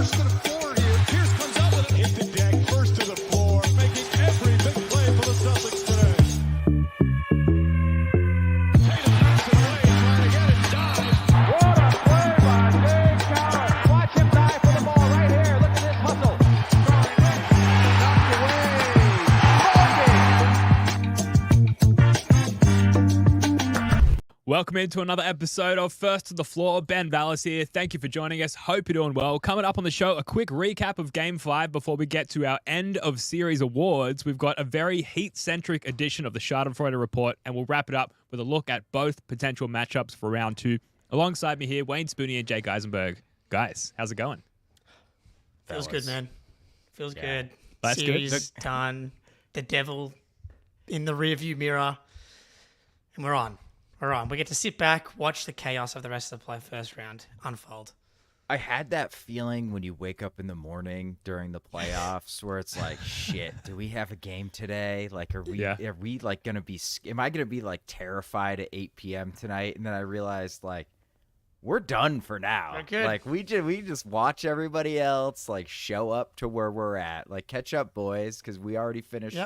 first to the floor here. Pierce comes up with it. Hit the deck, first to the floor, making every big play for the Celtics today. Tatum knocks it away, trying to get it. Dives. What a play by Dave Cowell. Watch him dive for the ball right here. Look at this hustle. Welcome into another episode of First to the Floor. Ben Vallis here. Thank you for joining us. Hope you're doing well. Coming up on the show, a quick recap of Game 5 before we get to our end of series awards. We've got a very Heat-centric edition of the Schadenfreude Report, and we'll wrap it up with a look at both potential matchups for round 2. Alongside me here, Wayne Spooney and Jake Eisenberg. Guys, how's it going? Feels good, man. Feels good. That's Series good. done. The devil in the rearview mirror. And we're on. We're on. We get to sit back, watch the chaos of the rest of the first round unfold. I had that feeling when you wake up in the morning during the playoffs where it's like, shit, do we have a game today? Like, are we like going to be, am I going to be like terrified at 8 p.m. tonight? And then I realized like, we're done for now. We're good. Like we just watch everybody else like show up to where we're at, like catch up boys. Cause we already finished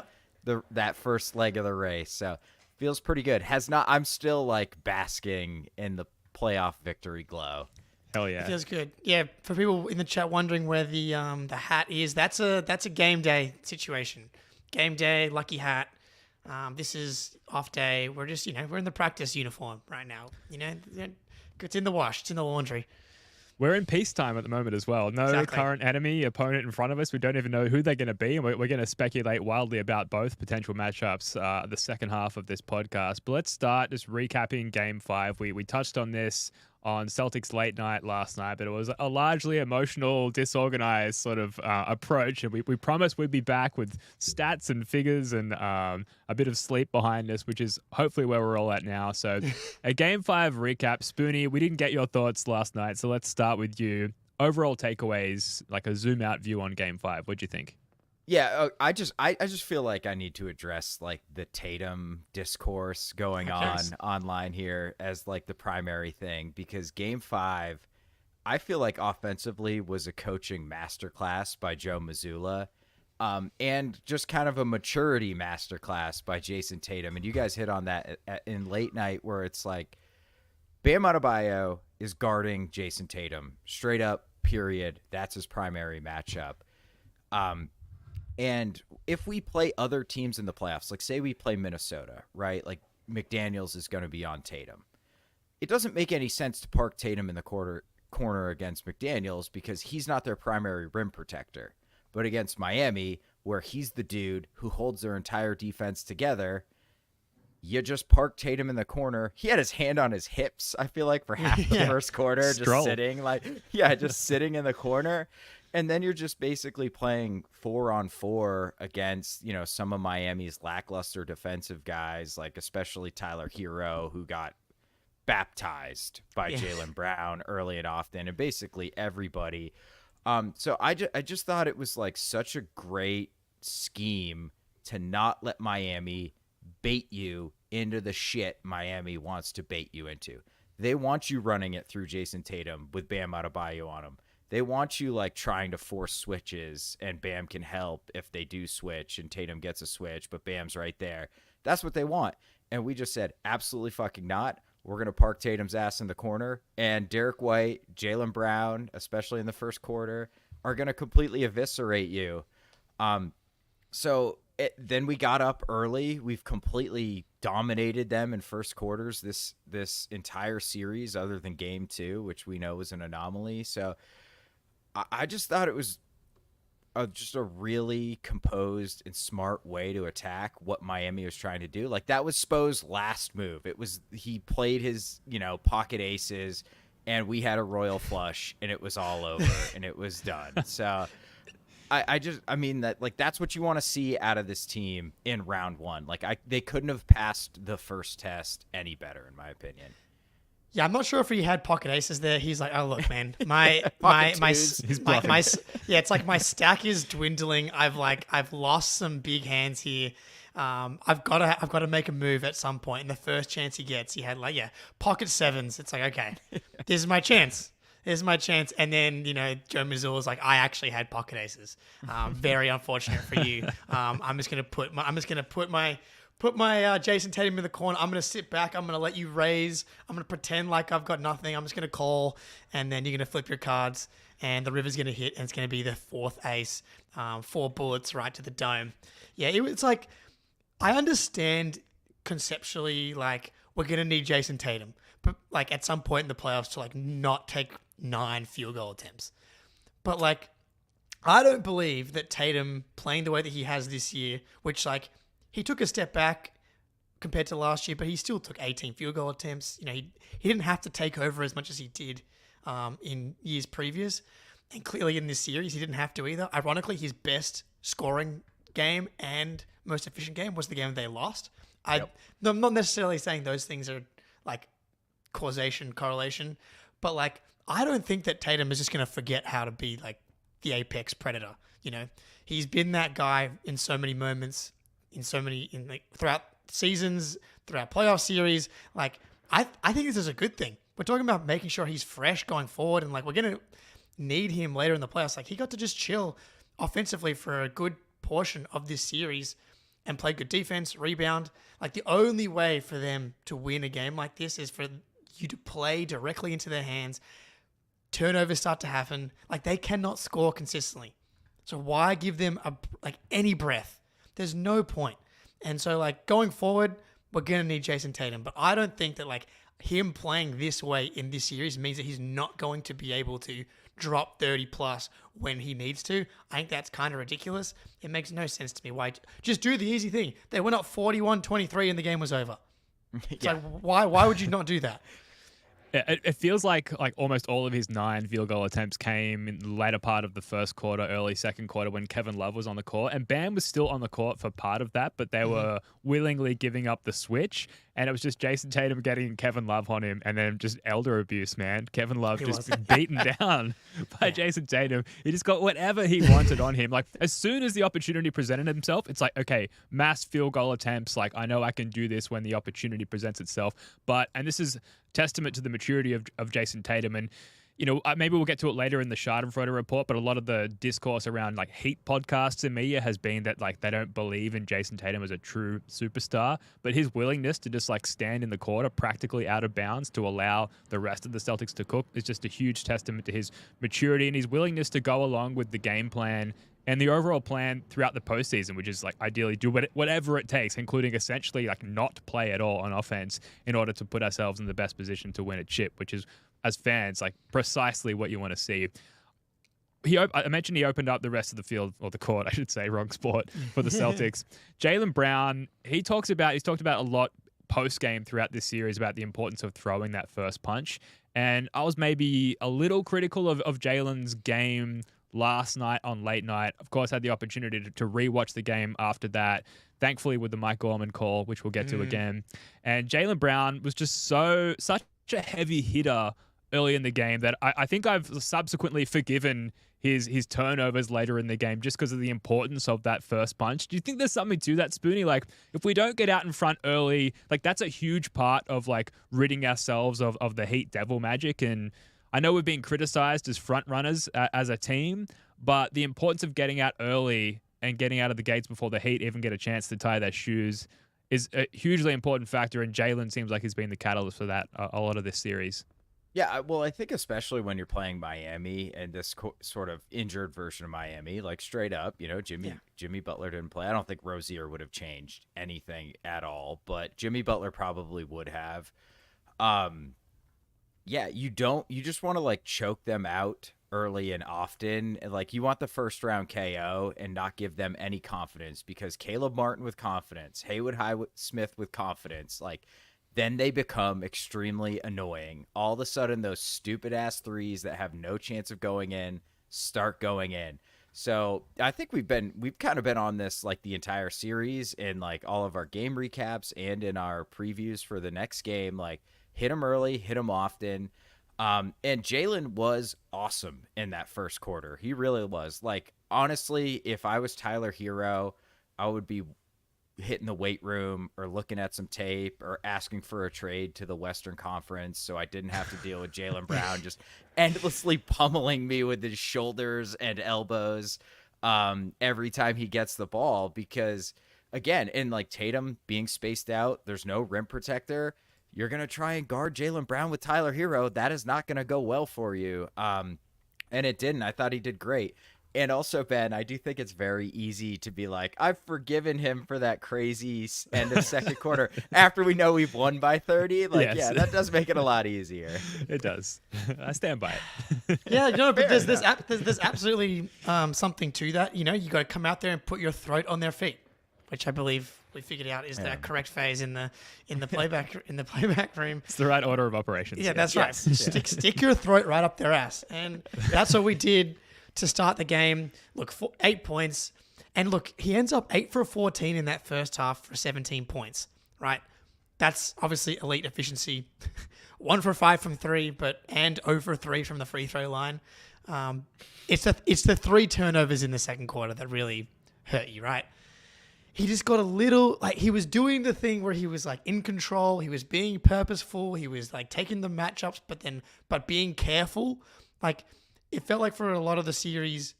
that first leg of the race. So feels pretty good. I'm still like basking in the playoff victory glow. Hell yeah. It feels good. Yeah, for people in the chat wondering where the hat is, that's a game day situation. Game day, lucky hat. This is off day. We're just, we're in the practice uniform right now. It's in the wash. It's in the laundry. We're in peacetime at the moment as well. No current enemy, opponent in front of us. We don't even know who they're going to be. And we're going to speculate wildly about both potential matchups the second half of this podcast. But let's start just recapping Game 5. We touched on this on Celtics Late Night last night, but it was a largely emotional, disorganized sort of approach. And we promised we'd be back with stats and figures and a bit of sleep behind us, which is hopefully where we're all at now. So a Game 5 recap. Spoonie, we didn't get your thoughts last night, so let's start with you. Overall takeaways, like a zoom out view on Game 5. What'd you think? Yeah, I just feel like I need to address like the Tatum discourse going on online here as like the primary thing, because Game 5, I feel like offensively was a coaching masterclass by Joe Mazzulla, and just kind of a maturity masterclass by Jason Tatum. And you guys hit on that in Late Night, where it's like Bam Adebayo is guarding Jason Tatum straight up, period. That's his primary matchup. And if we play other teams in the playoffs, like say we play Minnesota, right? Like McDaniels is going to be on Tatum. It doesn't make any sense to park Tatum in the corner against McDaniels because he's not their primary rim protector. But against Miami, where he's the dude who holds their entire defense together, you just park Tatum in the corner. He had his hand on his hips, I feel like, for half the first quarter, just sitting in the corner. And then you're just basically playing 4-on-4 against, some of Miami's lackluster defensive guys, like especially Tyler Hero, who got baptized by Jaylen Brown early and often, and basically everybody. So I just thought it was like such a great scheme to not let Miami bait you into the shit Miami wants to bait you into. They want you running it through Jason Tatum with Bam Adebayo on him. They want you like trying to force switches, and Bam can help if they do switch and Tatum gets a switch, but Bam's right there. That's what they want. And we just said, absolutely fucking not. We're going to park Tatum's ass in the corner, and Derek White, Jaylen Brown, especially in the first quarter, are going to completely eviscerate you. Then we got up early. We've completely dominated them in first quarters this entire series, other than Game 2, which we know was an anomaly. So I just thought it was just a really composed and smart way to attack what Miami was trying to do. Like, that was Spo's last move. He played his, pocket aces, and we had a royal flush, and it was all over, and it was done. So that's what you want to see out of this team in round 1. Like, they couldn't have passed the first test any better, in my opinion. Yeah, I'm not sure if he had pocket aces there. He's like, oh look, man, my it's like my stack is dwindling. I've lost some big hands here. I've got to make a move at some point. And the first chance he gets, he had pocket sevens. It's like, okay, this is my chance. Here's my chance. And then, Joe Mazzulla's like, I actually had pocket aces. Very unfortunate for you. I'm just gonna put my Jason Tatum in the corner. I'm gonna sit back. I'm gonna let you raise. I'm gonna pretend like I've got nothing. I'm just gonna call, and then you're gonna flip your cards, and the river's gonna hit, and it's gonna be the fourth ace. 4 bullets right to the dome. Yeah, it's like, I understand conceptually, like, we're gonna need Jason Tatum, but like at some point in the playoffs to like not take 9 field goal attempts. But like, I don't believe that Tatum playing the way that he has this year, which like he took a step back compared to last year, but he still took 18 field goal attempts. He didn't have to take over as much as he did in years previous. And clearly in this series, he didn't have to either. Ironically, his best scoring game and most efficient game was the game they lost. I'm not necessarily saying those things are like correlation, but like, I don't think that Tatum is just going to forget how to be like the apex predator. He's been that guy in so many moments, throughout seasons, throughout playoff series. Like, I think this is a good thing. We're talking about making sure he's fresh going forward, and like, we're going to need him later in the playoffs. Like, he got to just chill offensively for a good portion of this series and play good defense, rebound. Like, the only way for them to win a game like this is for you to play directly into their hands. Turnovers start to happen. Like, they cannot score consistently. So why give them any breath? There's no point. And so like, going forward, we're going to need Jason Tatum, but I don't think that like him playing this way in this series means that he's not going to be able to drop 30 plus when he needs to. I think that's kind of ridiculous. It makes no sense to me. Why? Just do the easy thing. They went up 41-23 and the game was over. It's like, why would you not do that? It feels like almost all of his 9 field goal attempts came in the later part of the first quarter, early second quarter, when Kevin Love was on the court. And Bam was still on the court for part of that, but they were willingly giving up the switch. And it was just Jason Tatum getting Kevin Love on him, and then just elder abuse, man. Kevin Love just beaten down by Jason Tatum. He just got whatever he wanted on him. Like, as soon as the opportunity presented himself, it's like, okay, mass field goal attempts. Like, I know I can do this when the opportunity presents itself. And this is testament to the maturity of Jason Tatum. And, maybe we'll get to it later in the Schadenfreude report, but a lot of the discourse around like Heat podcasts and media has been that like they don't believe in Jason Tatum as a true superstar, but his willingness to just like stand in the quarter practically out of bounds to allow the rest of the Celtics to cook is just a huge testament to his maturity and his willingness to go along with the game plan and the overall plan throughout the postseason, which is like ideally do whatever it takes, including essentially like not play at all on offense in order to put ourselves in the best position to win a chip, which is, as fans, like precisely what you want to see. I mentioned he opened up the rest of the field, or the court, I should say, wrong sport, for the Celtics. Jaylen Brown, he's talked about a lot post-game throughout this series about the importance of throwing that first punch. And I was maybe a little critical of Jaylen's game last night on late night. Of course, had the opportunity to rewatch the game after that, thankfully with the Mike Gorman call, which we'll get to again. And Jaylen Brown was just such a heavy hitter early in the game that I think I've subsequently forgiven his turnovers later in the game just because of the importance of that first punch. Do you think there's something to that, Spoonie? Like, if we don't get out in front early, like that's a huge part of like ridding ourselves of the Heat devil magic. And I know we've been criticized as front runners as a team, but the importance of getting out early and getting out of the gates before the Heat even get a chance to tie their shoes is a hugely important factor. And Jaylen seems like he's been the catalyst for that a lot of this series. Yeah, well, I think especially when you're playing Miami and this sort of injured version of Miami, like straight up, Jimmy Butler didn't play. I don't think Rozier would have changed anything at all, but Jimmy Butler probably would have. You just want to like choke them out early and often. And like, you want the first round KO and not give them any confidence, because Caleb Martin with confidence, Haywood Highsmith with confidence, like, then they become extremely annoying. All of a sudden, those stupid ass threes that have no chance of going in start going in. So I think we've kind of been on this like the entire series in like all of our game recaps and in our previews for the next game. Like, hit them early, hit them often. And Jaylen was awesome in that first quarter. He really was. Like, honestly, if I was Tyler Hero, I would be hitting the weight room or looking at some tape or asking for a trade to the Western Conference so I didn't have to deal with Jaylen Brown just endlessly pummeling me with his shoulders and elbows every time he gets the ball. Because, again, in like Tatum being spaced out, there's no rim protector. You're going to try and guard Jaylen Brown with Tyler Hero. That is not going to go well for you. And it didn't. I thought he did great. And also, Ben, I do think it's very easy to be like, I've forgiven him for that crazy end of second quarter after we know we've won by 30. Like, Yes. yeah, that does make it a lot easier. It does. I stand by it. Yeah, but there's absolutely something to that. You got to come out there and put your throat on their feet, which I believe we figured out is the correct phase in the playback room. It's the right order of operations. Yeah, that's right. Stick your throat right up their ass, and that's what we did to start the game. Look, 8 points, and look, he ends up 8 for 14 in that first half for 17 points. Right, that's obviously elite efficiency. 1 for 5 from 3, and 0 for 3 from the free throw line. It's the 3 turnovers in the second quarter that really hurt you, right? He just got a little, like, he was doing the thing where he was like in control. He was being purposeful. He was like taking the matchups, but being careful. Like, it felt like for a lot of the series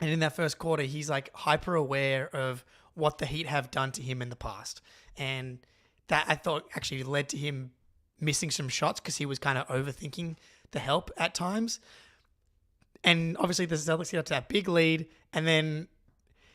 and in that first quarter, he's like hyper aware of what the Heat have done to him in the past. And that, I thought, actually led to him missing some shots because he was kind of overthinking the help at times. And obviously the Celtics get up to that big lead, and then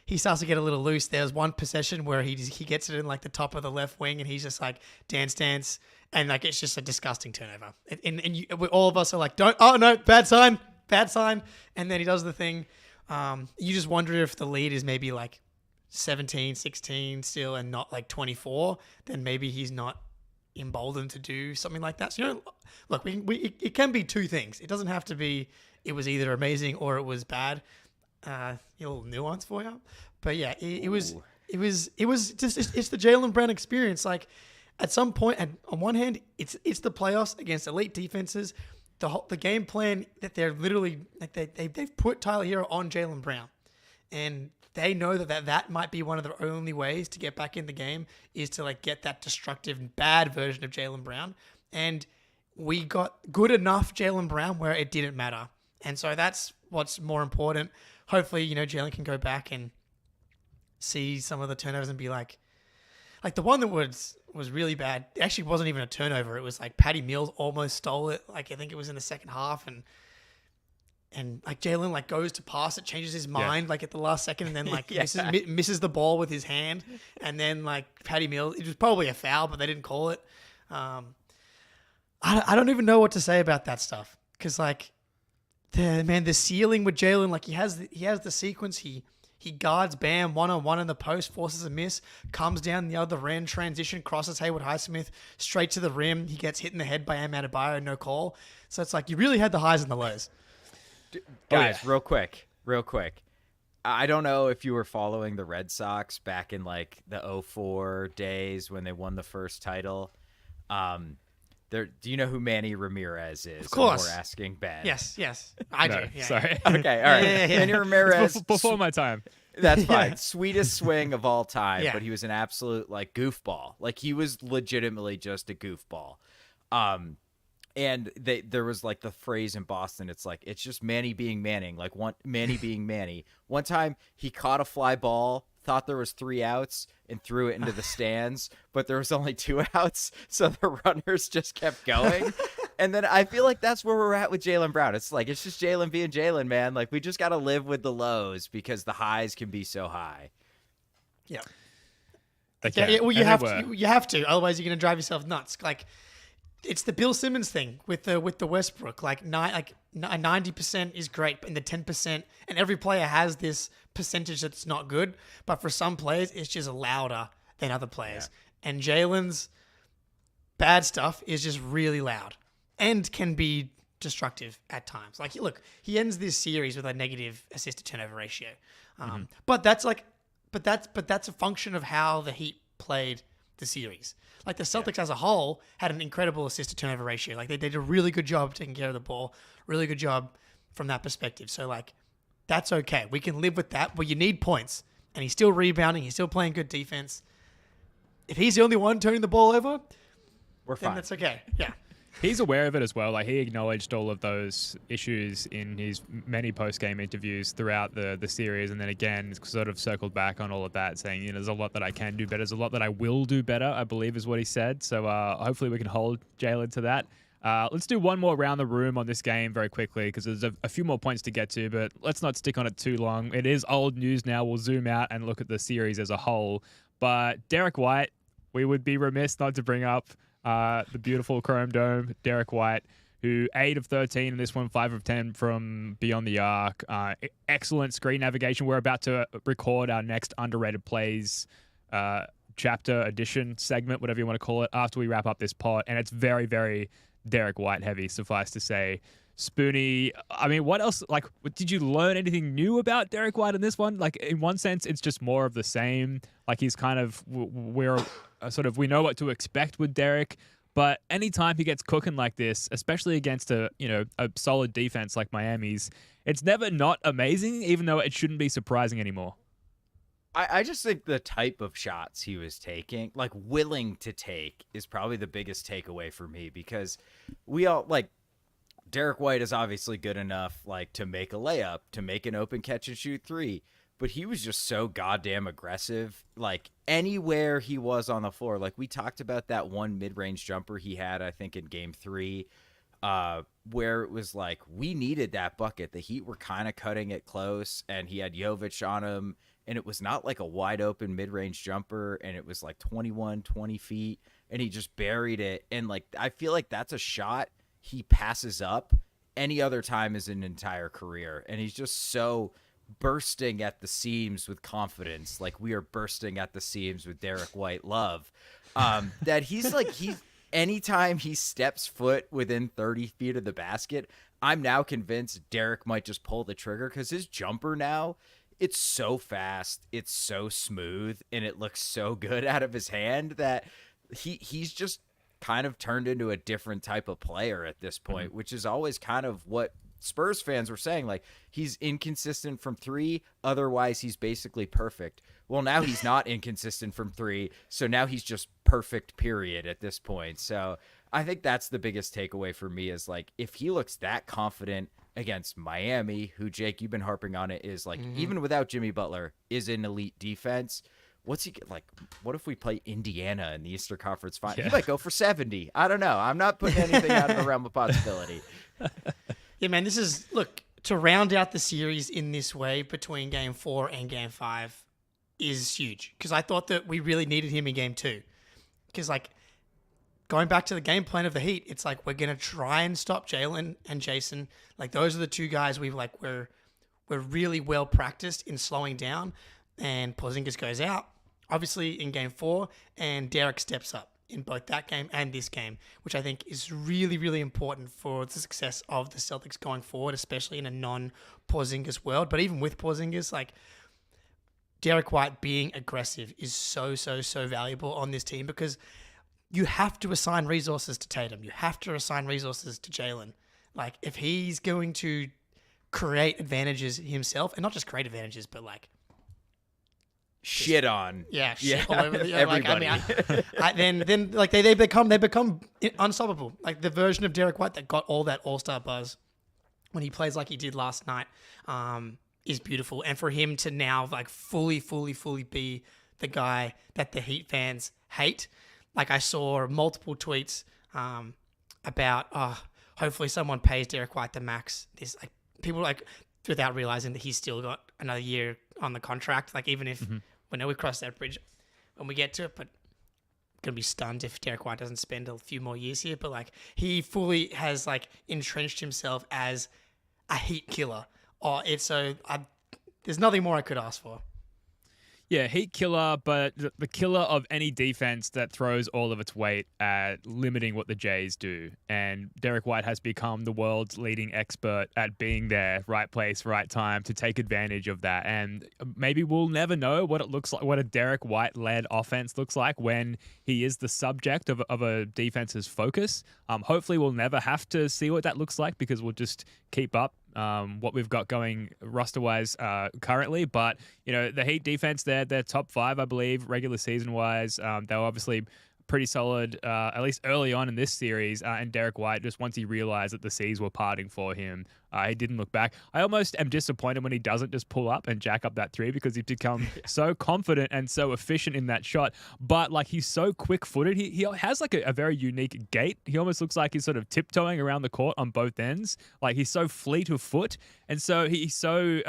he starts to get a little loose. There's one possession where he gets it in like the top of the left wing, and he's just like dance, and like it's just a disgusting turnover. And all of us are like, bad sign. And then he does the thing. You just wonder if the lead is maybe like 17, 16 still, and not like 24. Then maybe he's not emboldened to do something like that. So, look, it can be two things. It doesn't have to be it was either amazing or it was bad. A little nuance for you, but yeah, it was just it's the Jaylen Brown experience. Like, at some point, and on one hand, it's the playoffs against elite defenses. The game plan that they're literally like they've put Tyler Hero on Jaylen Brown, and they know that might be one of the only ways to get back in the game is to like get that destructive bad version of Jaylen Brown, and we got good enough Jaylen Brown where it didn't matter, and so that's what's more important. Hopefully, Jaylen can go back and see some of the turnovers and be like the one that was really bad. It actually wasn't even a turnover. It was like Patty Mills almost stole it. Like, I think it was in the second half, and like Jaylen like goes to pass it, changes his mind like at the last second, and then like misses the ball with his hand, and then like Patty Mills. It was probably a foul, but they didn't call it. I don't even know what to say about that stuff because like. The ceiling with Jaylen, like he has the sequence. He guards Bam one-on-one in the post, forces a miss, comes down the other end, transition, crosses Haywood Highsmith straight to the rim. He gets hit in the head by Am Adebayo, no call. So it's like you really had the highs and the lows. Guys, real quick. I don't know if you were following the Red Sox back in like the 2004 days when they won the first title. Do you know who Manny Ramirez is? Of course. We're asking Ben. Yes, I do. Yeah, sorry. Okay, all right. Yeah. Manny Ramirez. Before my time. That's fine. Sweetest swing of all time, Yeah. but he was an absolute like goofball. Like, he was legitimately just a goofball. And there was like the phrase in Boston, it's like, it's just Manny being Manning, like Manny being Manny. One time he caught a fly ball, thought there was 3 outs, and threw it into the stands, but there was only 2 outs, so the runners just kept going. And then I feel like that's where we're at with Jaylen Brown. It's like, it's just Jaylen being Jaylen, man. Like, we just got to live with the lows because the highs can be so high. Yeah. Okay. Well, you have to. Otherwise, you're going to drive yourself nuts. Like, it's the Bill Simmons thing with the Westbrook. Like 90% is great, and the 10%, and every player has this percentage that's not good. But for some players, it's just louder than other players. Yeah. And Jaylen's bad stuff is just really loud and can be destructive at times. Like, look, he ends this series with a negative assist to turnover ratio. But that's a function of how the Heat played the series. Like, the Celtics as a whole had an incredible assist to turnover ratio. Like, they did a really good job taking care of the ball, really good job from that perspective. So, like, that's okay. We can live with that, but you need points. And he's still rebounding. He's still playing good defense. if he's the only one turning the ball over, We're then fine. that's okay. Yeah. He's aware of it as well. Like, he acknowledged all of those issues in his many post-game interviews throughout the series, and then again sort of circled back on all of that, saying, there's a lot that I can do better. There's a lot that I will do better, I believe is what he said. So hopefully we can hold Jalen to that. Let's do one more round the room on this game very quickly, because there's a few more points to get to, but let's not stick on it too long. It is old news now. We'll zoom out and look at the series as a whole. But Derek White, we would be remiss not to bring up the beautiful Chrome Dome, Derek White, who 8 of 13 in this one, 5 of 10 from beyond the arc. Excellent screen navigation. We're about to record our next underrated plays chapter edition segment, whatever you want to call it, after we wrap up this pod. And it's very, very Derek White heavy, suffice to say. Spoonie, I mean, what else? Like, did you learn anything new about Derek White in this one? Like, in one sense, it's just more of the same. Like, he's kind of, we know what to expect with Derek. But anytime he gets cooking like this, especially against a solid defense like Miami's, it's never not amazing, even though it shouldn't be surprising anymore. I just think the type of shots he was taking, like willing to take, is probably the biggest takeaway for me, because we all like, Derek White is obviously good enough, like, to make a layup, to make an open catch and shoot 3, but he was just so goddamn aggressive, like, anywhere he was on the floor. Like, we talked about that one mid-range jumper he had, I think, in game 3, where it was like, we needed that bucket. The Heat were kind of cutting it close, and he had Jovic on him, and it was not like a wide open mid-range jumper, and it was like 20 feet, and he just buried it. And, like, I feel like that's a shot he passes up any other time as an entire career. And he's just so bursting at the seams with confidence. Like, we are bursting at the seams with Derek White love. That he's anytime he steps foot within 30 feet of the basket, I'm now convinced Derek might just pull the trigger, because his jumper now, it's so fast, it's so smooth, and it looks so good out of his hand that he's just kind of turned into a different type of player at this point, which is always kind of what Spurs fans were saying. Like, he's inconsistent from 3, otherwise he's basically perfect. Well, now he's not inconsistent from 3, so now he's just perfect, period, at this point. So I think that's the biggest takeaway for me, is like, if he looks that confident against Miami, who, Jake, you've been harping on it, is like, even without Jimmy Butler, is an elite defense. What's he like? What if we play Indiana in the Eastern Conference Final? Yeah. He might go for 70. I don't know. I'm not putting anything out of the realm of possibility. Yeah, man, to round out the series in this way between game 4 and game 5 is huge, because I thought that we really needed him in game 2. Because, like, going back to the game plan of the Heat, it's like, we're going to try and stop Jalen and Jason. Like, those are the two guys we're really well practiced in slowing down, and Porzingis goes out, obviously, in game 4, and Derek steps up in both that game and this game, which I think is really, really important for the success of the Celtics going forward, especially in a non-Porzingis world. But even with Porzingis, like, Derek White being aggressive is so, so, so valuable on this team, because you have to assign resources to Tatum. You have to assign resources to Jalen. Like, if he's going to create advantages himself, and not just create advantages, but, like, shit on. Yeah, shit all over the everybody. Then they become unstoppable. Like, the version of Derek White that got all that All-Star buzz when he plays like he did last night is beautiful. And for him to now, like, fully be the guy that the Heat fans hate. Like, I saw multiple tweets about hopefully someone pays Derek White the max. This, like, people, like, without realizing that he's still got another year on the contract. Like, even if we know we cross that bridge when we get to it, but I'm going to be stunned if Derek White doesn't spend a few more years here. But, like, he fully has, like, entrenched himself as a Heat killer. There's nothing more I could ask for. Yeah, Heat killer, but the killer of any defense that throws all of its weight at limiting what the Jays do. And Derek White has become the world's leading expert at being there, right place, right time, to take advantage of that. And maybe we'll never know what it looks like, what a Derek White-led offense looks like when he is the subject of a defense's focus. Hopefully we'll never have to see what that looks like, because we'll just keep up what we've got going roster-wise currently. But, the Heat defense, they're top 5, I believe, regular season-wise. They were obviously pretty solid, at least early on in this series. And Derek White, just once he realized that the seas were parting for him, he didn't look back. I almost am disappointed when he doesn't just pull up and jack up that 3 because he's become so confident and so efficient in that shot. But he's so quick-footed. He has a very unique gait. He almost looks like he's sort of tiptoeing around the court on both ends. He's so fleet of foot, and so he's so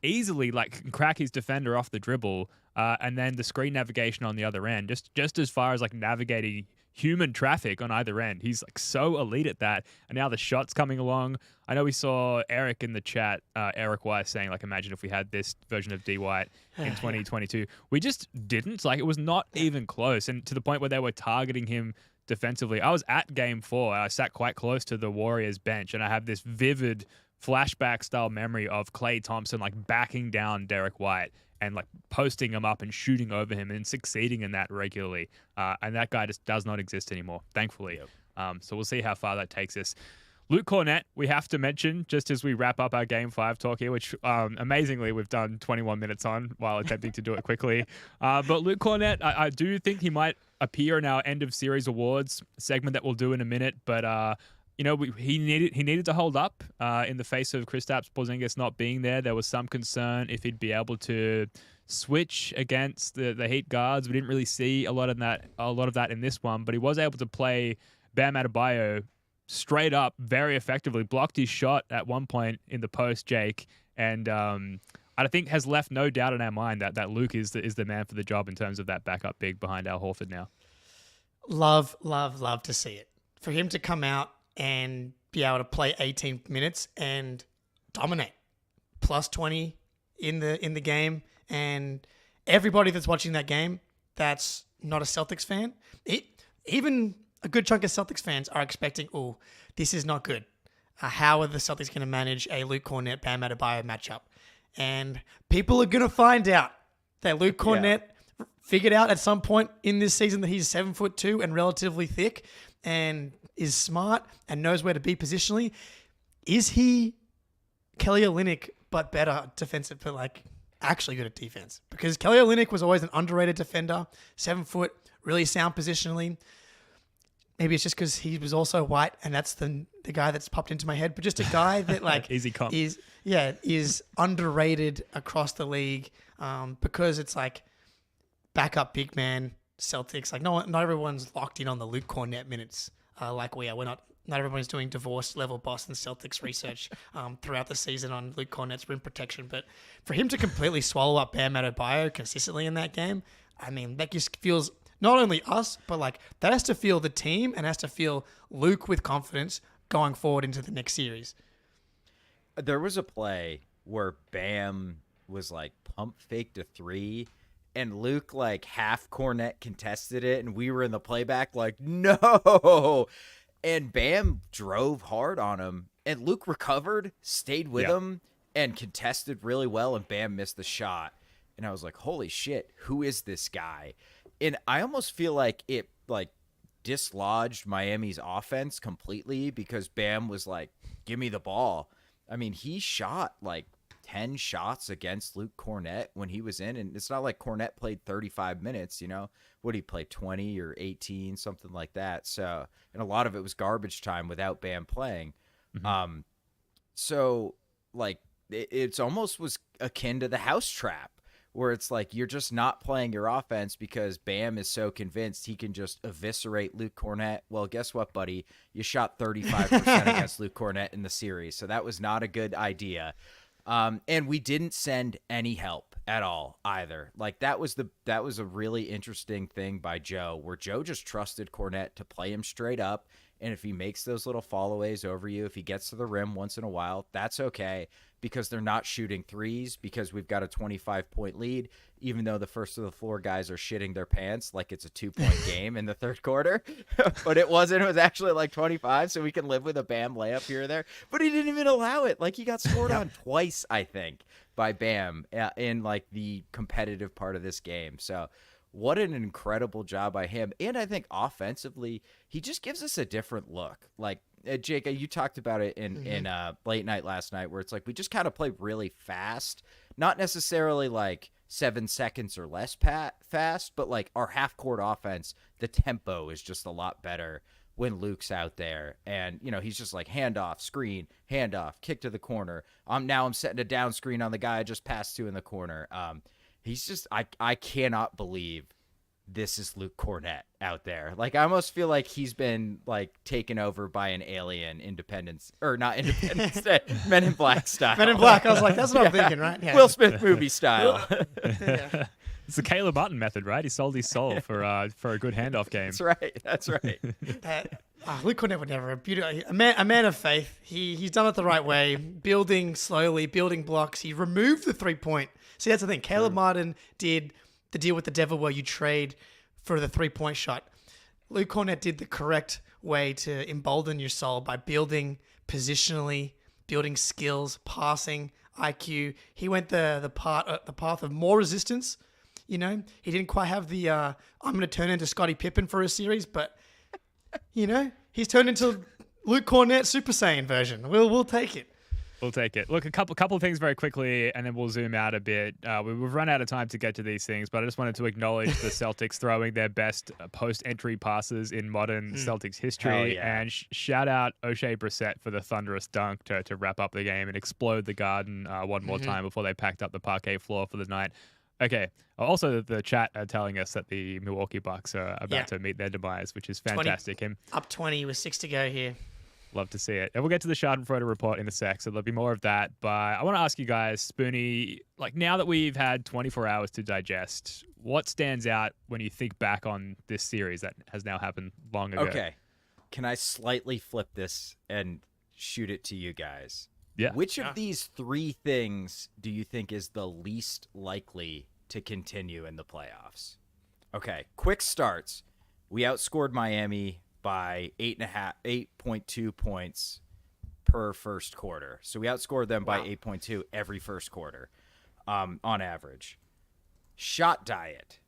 easily can crack his defender off the dribble. And then the screen navigation on the other end, just as far as navigating human traffic on either end. He's so elite at that. And now the shot's coming along. I know we saw Eric in the chat, Eric Weiss saying imagine if we had this version of D White in 2022. We just didn't. It was not even close. And to the point where they were targeting him defensively. I was at game 4. I sat quite close to the Warriors bench, and I have this vivid flashback style memory of Klay Thompson backing down Derek White and posting him up and shooting over him and succeeding in that regularly. And that guy just does not exist anymore, thankfully. Yep. So we'll see how far that takes us. Luke Cornett, we have to mention, just as we wrap up our Game 5 talk here, which amazingly we've done 21 minutes on while attempting to do it quickly. But Luke Cornett, I do think he might appear in our end of series awards segment that we'll do in a minute. But he needed to hold up in the face of Kristaps Porzingis not being there. There was some concern if he'd be able to switch against the Heat guards. We didn't really see a lot of that in this one, but he was able to play Bam Adebayo straight up very effectively. Blocked his shot at one point in the post, Jake, and I think has left no doubt in our mind that Luke is the man for the job in terms of that backup big behind Al Horford now. Love to see it. For him to come out and be able to play 18 minutes and dominate. Plus 20 in the game. And everybody that's watching that game that's not a Celtics fan, even a good chunk of Celtics fans are expecting, this is not good. How are the Celtics going to manage a Luke Cornett, Bam Adebayo matchup? And people are going to find out that Luke Cornett figured out at some point in this season that he's 7'2" and relatively thick and is smart and knows where to be positionally. Is he Kelly Olynyk but better defensive, but actually good at defense? Because Kelly Olynyk was always an underrated defender, 7 foot, really sound positionally. Maybe it's just because he was also white and that's the guy that's popped into my head. But just a guy that easy comp. is underrated across the league because it's backup big man Celtics. Not everyone's locked in on the Luke Cornett minutes like we are. We're not everyone's doing divorce level Boston Celtics research throughout the season on Luke Cornett's rim protection. But for him to completely swallow up Bam Adebayo consistently in that game, that just feels not only us, but that has to feel the team and has to feel Luke with confidence going forward into the next series. There was a play where Bam was pump faked a 3 and Luke half Cornett contested it and we were in the playback no. And Bam drove hard on him and Luke recovered, stayed with him and contested really well and Bam missed the shot. And I was like, holy shit, who is this guy? And I almost feel like it dislodged Miami's offense completely because Bam was give me the ball. He shot 10 shots against Luke Cornett when he was in, and it's not like Cornett played 35 minutes, Would he play 20 or 18, something like that? So, and a lot of it was garbage time without Bam playing. Mm-hmm. It's almost was akin to the house trap, where it's you're just not playing your offense because Bam is so convinced he can just eviscerate Luke Cornett. Well, guess what, buddy? You shot 35% against Luke Cornett in the series, so that was not a good idea. And we didn't send any help at all either. That was a really interesting thing by Joe, where Joe just trusted Cornett to play him straight up. And if he makes those little followaways over you, if he gets to the rim once in a while, that's okay, because they're not shooting threes because we've got a 25-point lead, even though the first of the floor guys are shitting their pants like it's a 2-point game in the third quarter. But it wasn't. It was actually 25, so we can live with a Bam layup here or there. But he didn't even allow it. He got scored on twice, I think, by Bam in the competitive part of this game. So what an incredible job by him. And I think offensively, he just gives us a different look. Jake, you talked about it in late night last night, where it's like we just kind of play really fast, not necessarily like 7 seconds or less fast, but like our half court offense, the tempo is just a lot better when Luke's out there. And, he's just like handoff, screen, handoff, kick to the corner. Now I'm setting a down screen on the guy I just passed to in the corner. He's just, I cannot believe this is Luke Cornett out there. Like, I almost feel like he's been like taken over by an alien, not Independence Day, Men in Black style. Men in Black. I was like, that's what I'm thinking, right? Yeah. Will Smith movie style. Yeah. It's the Caleb Martin method, right? He sold his soul for a good handoff game. That's right. Luke Cornett would never. A man of faith. He's done it the right way, building slowly, building blocks. He removed the 3-point. See, that's the thing. Caleb Martin did the deal with the devil where you trade for the 3-point shot. Luke Cornett did the correct way to embolden your soul by building positionally, building skills, passing, IQ. He went the path of more resistance. He didn't quite have the I'm going to turn into Scottie Pippen for a series, but he's turned into Luke Cornett Super Saiyan version. We'll take it. We'll take it. Look, a couple of things very quickly, and then we'll zoom out a bit. We've run out of time to get to these things, but I just wanted to acknowledge the Celtics throwing their best post-entry passes in modern Celtics history. Yeah. And shout out O'Shea Brissett for the thunderous dunk to wrap up the game and explode the Garden one more time before they packed up the parquet floor for the night. Okay. Also, the chat are telling us that the Milwaukee Bucks are about to meet their demise, which is fantastic. Up 20 with 6 to go here. Love to see it. And we'll get to the Schadenfreude report in a sec, so there'll be more of that. But I want to ask you guys, Spoonie, like now that we've had 24 hours to digest, what stands out when you think back on this series that has now happened long ago? Okay. Can I slightly flip this and shoot it to you guys? Yeah. Which of these 3 things do you think is the least likely to continue in the playoffs? Okay, quick starts. We outscored Miami by 8.2 points per first quarter. So we outscored them by 8.2 every first quarter on average. Shot diet.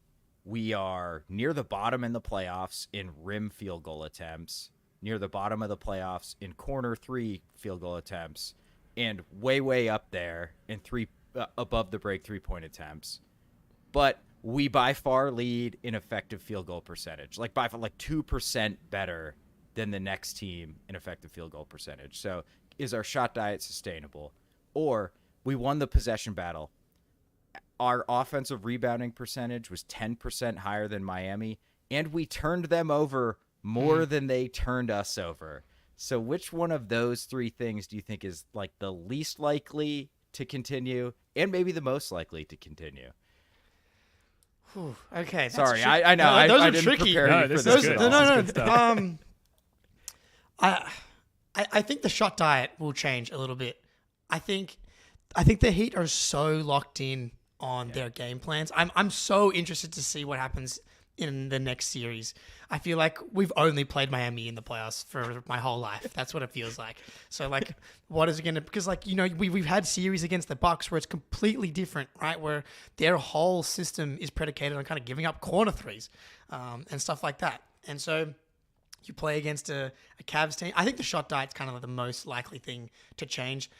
We are near the bottom in the playoffs in rim field goal attempts, near the bottom of the playoffs in corner 3 field goal attempts, and way up there in above the break 3-point attempts. But we by far lead in effective field goal percentage, like by far, like 2% better than the next team in effective field goal percentage. So is our shot diet sustainable? Or we won the possession battle. Our offensive rebounding percentage was 10% higher than Miami, and we turned them over more than they turned us over. So which one of those 3 things do you think is like the least likely to continue and maybe the most likely to continue? Whew, okay. Sorry, I know. Those I are didn't tricky. prepare you for this at all. No. I think the shot diet will change a little bit. I think the Heat are so locked in on their game plans. I'm so interested to see what happens in the next series. I feel like we've only played Miami in the playoffs for my whole life. That's what it feels like. So like, what is it going to, because like, we've had series against the Bucks where it's completely different, right? Where their whole system is predicated on kind of giving up corner threes and stuff like that. And so you play against a Cavs team. I think the shot diet's kind of like the most likely thing to change.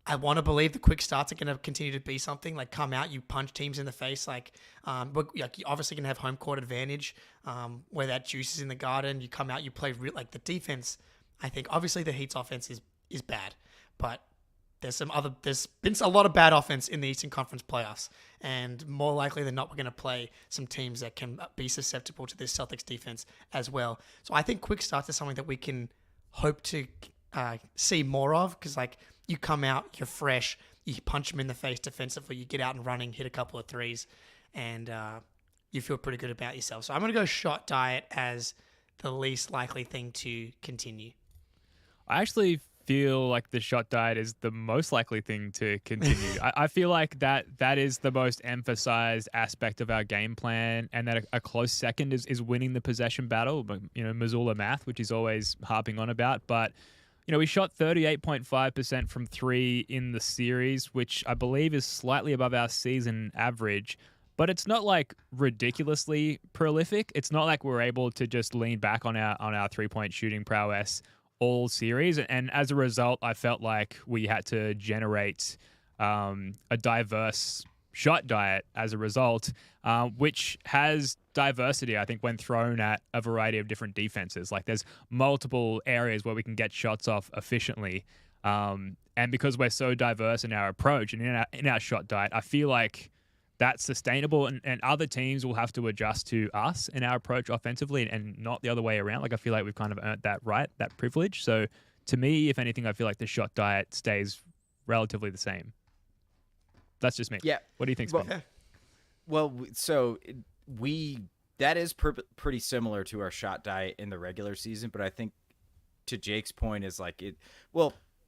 I want to believe the quick starts are going to continue to be something like come out, you punch teams in the face. Like, you're obviously going to have home court advantage where that juice is in the Garden. You come out, you play like the defense. I think obviously the Heat's offense is bad, but there's been a lot of bad offense in the Eastern Conference playoffs, and more likely than not, we're going to play some teams that can be susceptible to this Celtics defense as well. So I think quick starts is something that we can hope to see more of, because like, you come out, you're fresh, you punch them in the face defensively, you get out and running, hit a couple of threes, and you feel pretty good about yourself. So I'm going to go shot diet as the least likely thing to continue. I actually feel like the shot diet is the most likely thing to continue. I feel like that is the most emphasized aspect of our game plan, and that a close second is winning the possession battle. Missoula math, which he's always harping on about, but we shot 38.5% from 3 in the series, which I believe is slightly above our season average, but it's not like ridiculously prolific. It's not like we're able to just lean back on our 3-point shooting prowess all series. And as a result, I felt like we had to generate a diverse shot diet as a result, which has diversity, I think, when thrown at a variety of different defenses. Like there's multiple areas where we can get shots off efficiently. And because we're so diverse in our approach and in our shot diet, I feel like that's sustainable, and other teams will have to adjust to us in our approach offensively and not the other way around. Like I feel like we've kind of earned that right, that privilege. So to me, if anything, I feel like the shot diet stays relatively the same. That's just me. Yeah. What do you think, Spin? That is pretty similar to our shot diet in the regular season, but I think to Jake's point is like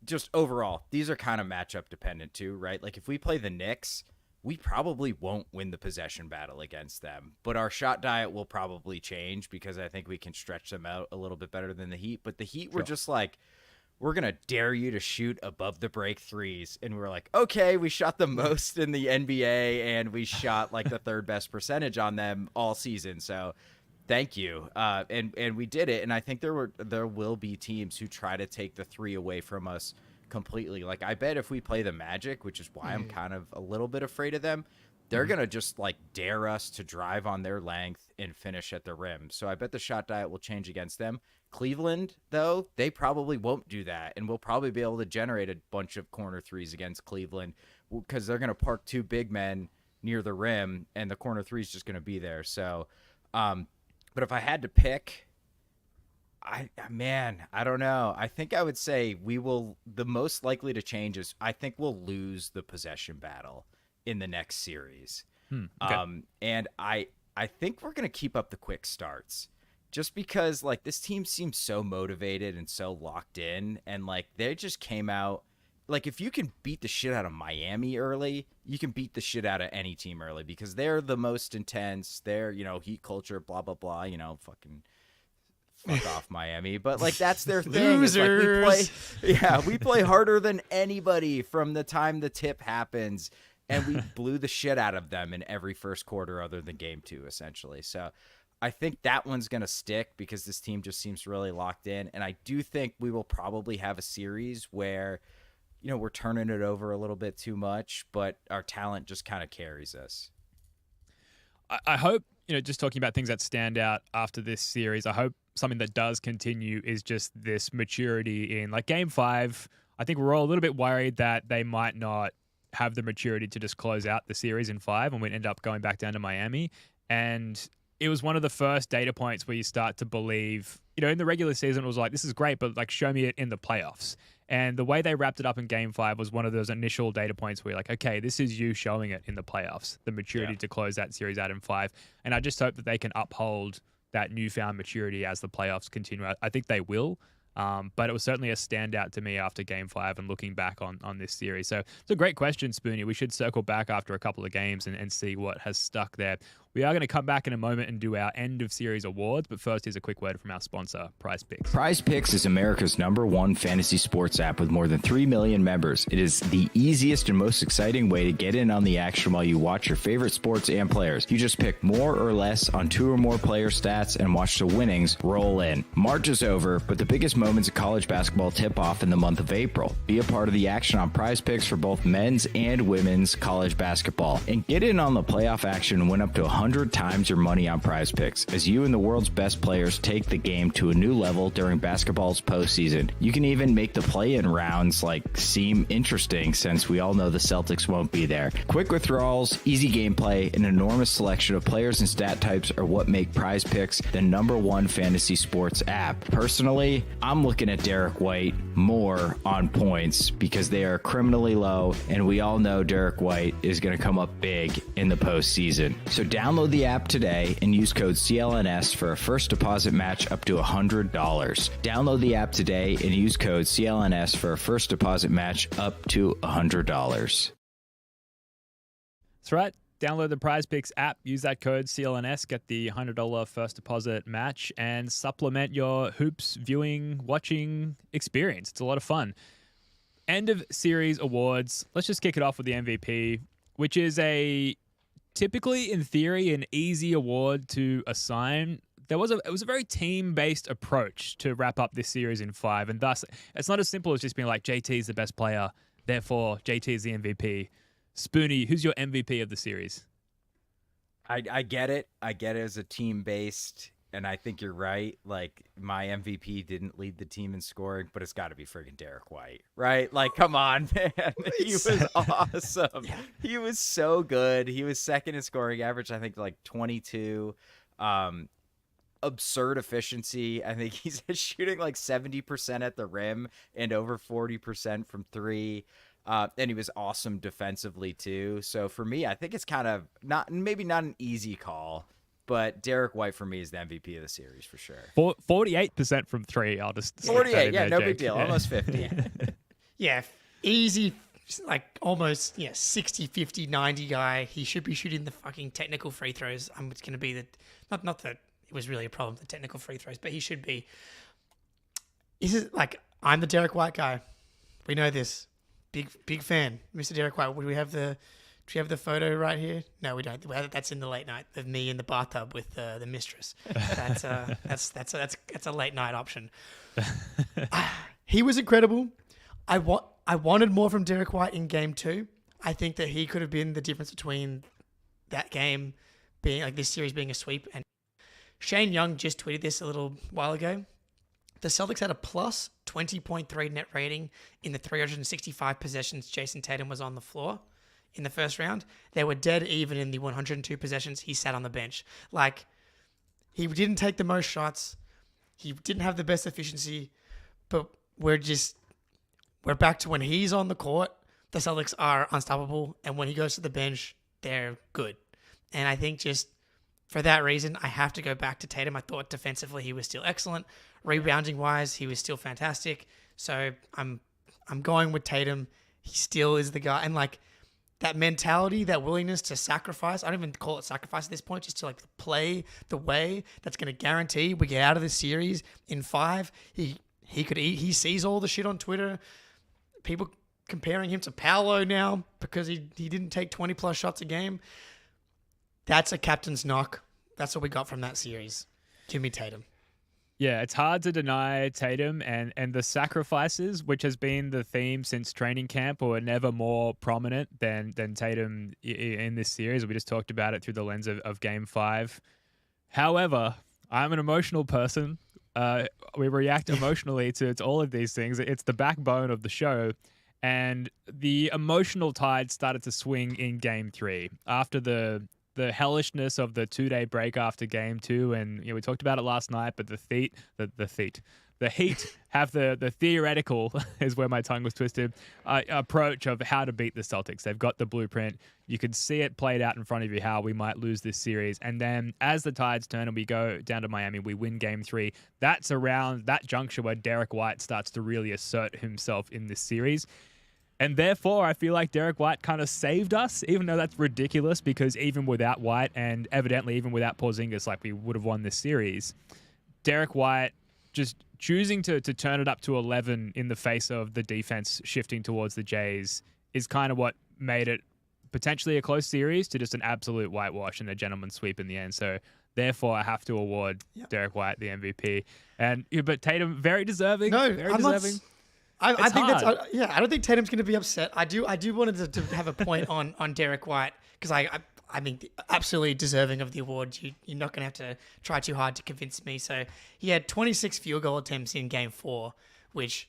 just overall, these are kind of matchup dependent too, right? Like if we play the Knicks, we probably won't win the possession battle against them, but our shot diet will probably change because I think we can stretch them out a little bit better than the Heat. But the Heat were just like, we're going to dare you to shoot above the break threes. And we were like, okay, we shot the most in the NBA and we shot like the third best percentage on them all season. So thank you. And we did it. And I think there will be teams who try to take the three away from us completely. Like I bet if we play the Magic, which is why I'm kind of a little bit afraid of them, they're going to just like dare us to drive on their length and finish at the rim. So I bet the shot diet will change against them. Cleveland, though, they probably won't do that. And we'll probably be able to generate a bunch of corner threes against Cleveland because they're going to park two big men near the rim and the corner three is just going to be there. So, but if I had to pick, I don't know. I think I would say the most likely to change is I think we'll lose the possession battle in the next series. Okay. And I think we're going to keep up the quick starts just because like this team seems so motivated and so locked in. And like, they just came out like, if you can beat the shit out of Miami early, you can beat the shit out of any team early because they're the most intense. They're, Heat culture, blah, blah, blah, fucking fuck off Miami, but like that's their thing. Losers. Like we play harder than anybody from the time the tip happens, and we blew the shit out of them in every first quarter other than game 2 essentially. So I think that one's going to stick because this team just seems really locked in, and I do think we will probably have a series where we're turning it over a little bit too much, but our talent just kind of carries us. I hope, just talking about things that stand out after this series, I hope something that does continue is just this maturity in like game 5. I think we're all a little bit worried that they might not have the maturity to just close out the series in 5 and we'd end up going back down to Miami. And it was one of the first data points where you start to believe, in the regular season, it was like, this is great, but like show me it in the playoffs. And the way they wrapped it up in game 5 was one of those initial data points where you're like, okay, this is you showing it in the playoffs, the maturity to close that series out in 5. And I just hope that they can uphold that newfound maturity as the playoffs continue. I think they will. But it was certainly a standout to me after game 5 and looking back on this series. So it's a great question, Spoonie. We should circle back after a couple of games and see what has stuck there. We are going to come back in a moment and do our end of series awards, but first here's a quick word from our sponsor, Prize Picks. Prize Picks is America's #1 fantasy sports app with more than 3 million members. It is the easiest and most exciting way to get in on the action while you watch your favorite sports and players. You just pick more or less on 2 or more player stats and watch the winnings roll in. March is over, but the biggest moments of college basketball tip off in the month of April. Be a part of the action on Prize Picks for both men's and women's college basketball. And get in on the playoff action and win up to 100 times your money on Prize Picks as you and the world's best players take the game to a new level during basketball's postseason. You can even make the play-in rounds seem interesting since we all know the Celtics won't be there. Quick withdrawals, easy gameplay, an enormous selection of players and stat types are what make Prize Picks the #1 fantasy sports app. Personally, I'm looking at Derek White more on points because they are criminally low, and we all know Derek White is going to come up big in the postseason. So download the app today and use code CLNS for a first deposit match up to $100. Download the app today and use code CLNS for a first deposit match up to $100. That's right. Download the Prize Picks app, use that code CLNS, get the $100 first deposit match, and supplement your hoops viewing, watching experience. It's a lot of fun. End of series awards. Let's just kick it off with the MVP, which is typically, in theory, an easy award to assign. it was a very team-based approach to wrap up this series in 5, and thus it's not as simple as just being like JT is the best player, therefore JT is the MVP. Spoonie, who's your MVP of the series? I get it. I get it as a team-based, and I think you're right. Like, my MVP didn't lead the team in scoring, but it's got to be friggin' Derek White, right? Like, come on, man. He was awesome. He was so good. He was second in scoring average, I think, like 22. Absurd efficiency. I think he's shooting like 70% at the rim and over 40% from 3. And he was awesome defensively too. So for me, I think it's kind of maybe not an easy call, but Derek White for me is the MVP of the series for sure. 48% from 3. I'll just 48. Yeah, no Jake. big deal. Yeah. Almost 50. Yeah, easy, like almost 60, 50, 90 guy. He should be shooting the fucking technical free throws. It's going to be not that it was really a problem, the technical free throws, but he should be. Is it like I'm the Derek White guy? We know this. Big fan, Mr. Derek White. Do we have the photo right here? No, we don't. That's in the late night of me in the bathtub with the mistress. That's a late night option. He was incredible. I wanted more from Derek White in game 2. I think that he could have been the difference between that game being like this series being a sweep. And Shane Young just tweeted this a little while ago. The Celtics had a plus 20.3 net rating in the 365 possessions Jason Tatum was on the floor in the first round. They were dead even in the 102 possessions he sat on the bench. Like, he didn't take the most shots. He didn't have the best efficiency, but we're back to when he's on the court, the Celtics are unstoppable, and when he goes to the bench, they're good. And I think just for that reason, I have to go back to Tatum. I thought defensively he was still excellent. Rebounding wise, he was still fantastic. So I'm going with Tatum. He still is the guy. And like that mentality, that willingness to sacrifice, I don't even call it sacrifice at this point, just to like play the way that's going to guarantee we get out of this series in 5. He sees all the shit on Twitter. People comparing him to Paolo now because he didn't take 20 plus shots a game. That's a captain's knock. That's what we got from that series. Give me Tatum. Yeah, it's hard to deny Tatum and the sacrifices, which has been the theme since training camp, were never more prominent than Tatum in this series. We just talked about it through the lens of Game 5. However, I'm an emotional person. We react emotionally to all of these things. It's the backbone of the show. And the emotional tide started to swing in Game 3 after the hellishness of the 2-day break after Game 2, and we talked about it last night. But the Heat have the theoretical is where my tongue was twisted approach of how to beat the Celtics. They've got the blueprint. You could see it played out in front of you how we might lose this series. And then as the tides turn and we go down to Miami, we win Game 3. That's around that juncture where Derek White starts to really assert himself in this series. And therefore, I feel like Derek White kind of saved us, even though that's ridiculous, because even without White and evidently even without Porzingis, like we would have won this series, Derek White just choosing to turn it up to 11 in the face of the defense shifting towards the Jays is kind of what made it potentially a close series to just an absolute whitewash and a gentleman's sweep in the end. So therefore, I have to award Derek White the MVP. But Tatum, very deserving. Very deserving. I think that's I don't think Tatum's going to be upset. I do wanted to have a point on Derek White because I mean absolutely deserving of the award. You're not going to have to try too hard to convince me. So he had 26 field goal attempts in Game 4, which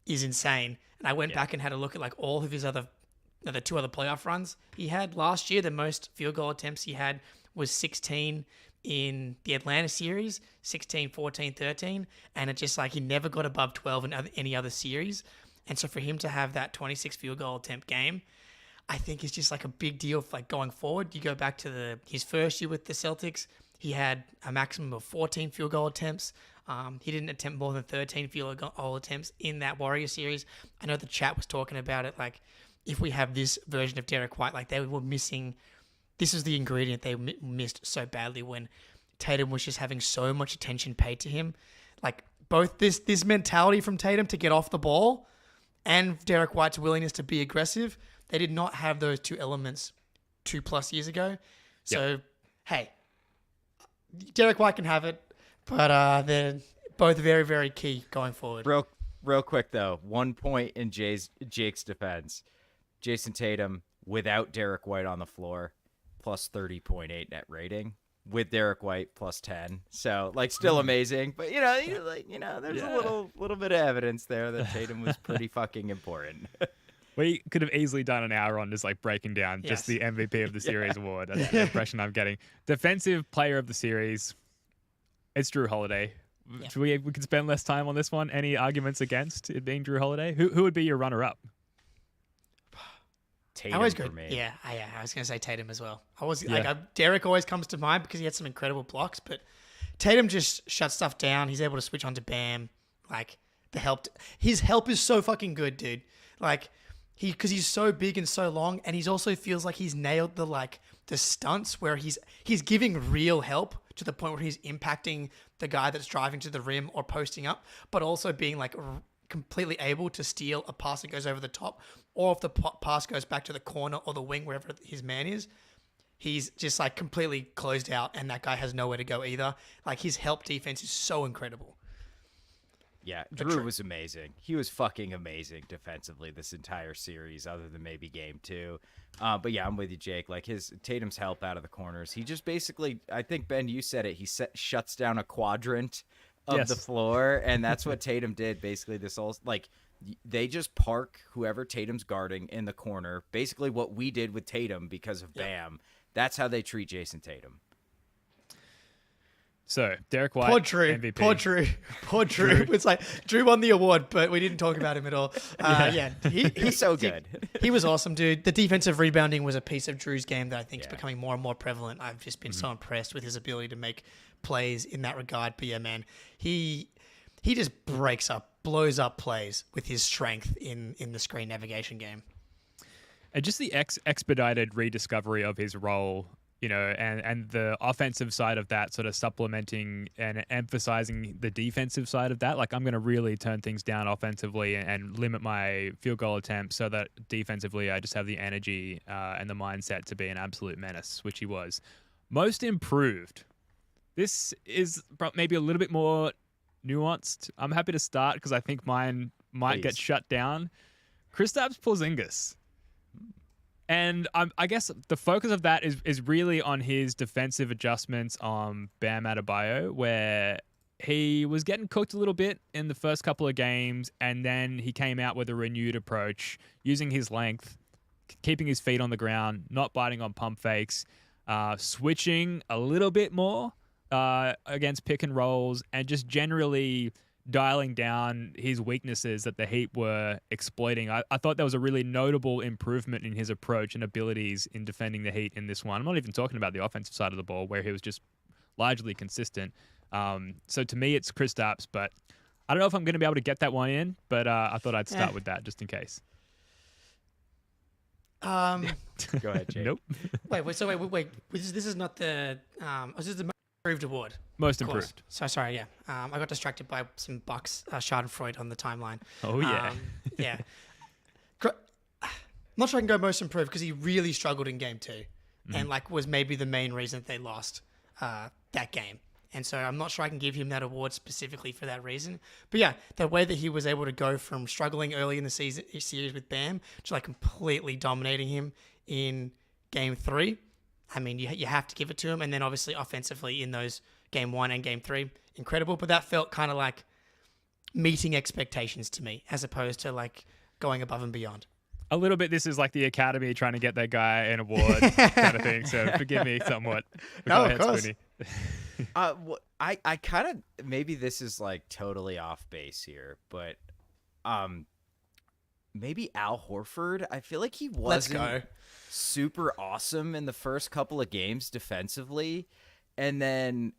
is insane. And I went back and had a look at like all of his the 2 other playoff runs he had last year. The most field goal attempts he had was 16 in the Atlanta series, 16, 14, 13, and it just like he never got above 12 in any other series. And so for him to have that 26 field goal attempt game, I think is just like a big deal for like going forward. You go back to his first year with the Celtics, he had a maximum of 14 field goal attempts. He didn't attempt more than 13 field goal attempts in that Warrior series. I know the chat was talking about it, like if we have this version of Derek White, like they were missing. This is the ingredient they missed so badly when Tatum was just having so much attention paid to him. Like both this mentality from Tatum to get off the ball and Derek White's willingness to be aggressive, they did not have those 2 elements 2+ years ago. So, hey, Derek White can have it, but they're both very, very key going forward. Real quick though, 1 point in Jake's defense. Jason Tatum without Derek White on the floor, plus 30.8 net rating. With Derek White plus 10, so like still amazing, but there's a little bit of evidence there that Tatum was pretty fucking important. We could have easily done an hour on just like breaking down just the MVP of the series award. That's the impression I'm getting. Defensive player of the series, it's Drew Holiday. Yeah. We could spend less time on this one. Any arguments against it being Drew Holiday? Who would be your runner-up? Tatum always for good. me. Yeah, I was going to say Tatum as well. Derek always comes to mind because he had some incredible blocks, but Tatum just shuts stuff down. He's able to switch on to Bam. Like his help is so fucking good, dude. Like because he's so big and so long, and he's also feels like he's nailed the stunts where he's giving real help to the point where he's impacting the guy that's driving to the rim or posting up, but also being like completely able to steal a pass that goes over the top, or if the pass goes back to the corner or the wing, wherever his man is, he's just like completely closed out and that guy has nowhere to go either. Like his help defense is so incredible. Yeah, Drew was amazing. He was fucking amazing defensively this entire series, other than maybe game 2. But yeah, I'm with you, Jake. Like Tatum's help out of the corners. He just basically, I think Ben, you said it. He shuts down a quadrant of the floor, and that's what Tatum did basically this whole, like, they just park whoever Tatum's guarding in the corner, basically what we did with Tatum because of Bam. That's how they treat Jason Tatum. So Derek White, poor Drew, MVP. Poor Drew. It's like Drew won the award, but we didn't talk about him at all. He's so good. He was awesome, dude. The defensive rebounding was a piece of Drew's game that I think is becoming more and more prevalent. I've just been so impressed with his ability to make plays in that regard. But yeah, man, he just blows up plays with his strength in the screen navigation game. And just the expedited rediscovery of his role, and the offensive side of that sort of supplementing and emphasizing the defensive side of that. Like, I'm going to really turn things down offensively and limit my field goal attempts so that defensively I just have the energy and the mindset to be an absolute menace, which he was. Most improved. This is maybe a little bit more nuanced. I'm happy to start because I think mine might get shut down. Kristaps Porzingis. And I guess the focus of that is really on his defensive adjustments on Bam Adebayo, where he was getting cooked a little bit in the first couple of games, and then he came out with a renewed approach, using his length, keeping his feet on the ground, not biting on pump fakes, switching a little bit more against pick and rolls, and just generally dialing down his weaknesses that the Heat were exploiting. I thought there was a really notable improvement in his approach and abilities in defending the Heat in this one. I'm not even talking about the offensive side of the ball, where he was just largely consistent. So to me, it's Kristaps, but I don't know if I'm going to be able to get that one in, but I thought I'd start with that just in case. Go ahead, Jake. Nope. Wait. This is not the this is the improved award. Most improved. So sorry, yeah. I got distracted by some Bucks Schadenfreude on the timeline. Oh, yeah. Yeah. I'm not sure I can go most improved because he really struggled in game 2 and was maybe the main reason that they lost that game. And so I'm not sure I can give him that award specifically for that reason. But yeah, the way that he was able to go from struggling early in the series with Bam to completely dominating him in game 3. I mean, you have to give it to him. And then obviously offensively in those game 1 and game 3, incredible. But that felt kind of like meeting expectations to me as opposed to going above and beyond. A little bit, this is like the Academy trying to get that guy an award kind of thing. So forgive me somewhat. No, of course. I kind of, maybe this is totally off base here, but maybe Al Horford. I feel like he wasn't super awesome in the first couple of games defensively, and then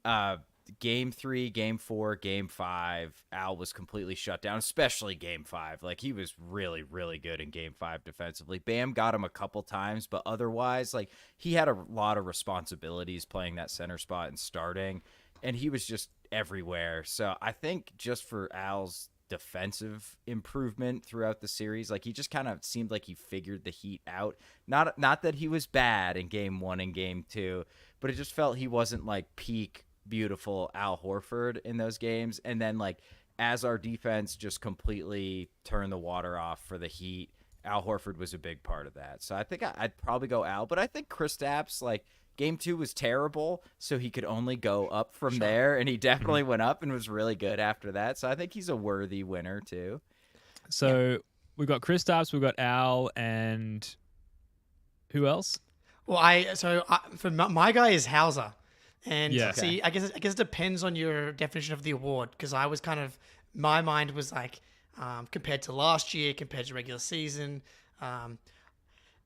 game 3, game 4, game 5, Al was completely shut down, especially game 5. He was really, really good in game 5 defensively. Bam got him a couple times, but otherwise, he had a lot of responsibilities playing that center spot and starting, and he was just everywhere. So I think just for Al's defensive improvement throughout the series, he just kind of seemed like he figured the Heat out. Not that he was bad in game 1 and game 2, but it just felt he wasn't peak beautiful Al Horford in those games. And then, like, as our defense just completely turned the water off for the Heat, Al Horford was a big part of that. So I think I'd probably go Al. But I think Kristaps, like, Game 2 was terrible, so he could only go up from there. And he definitely went up and was really good after that. So I think he's a worthy winner, too. So we've got Kristaps, we've got Al, and who else? Well, for my guy is Hauser. And Yeah. see, I guess it depends on your definition of the award, because I was kind of, my mind was like, compared to last year, compared to regular season.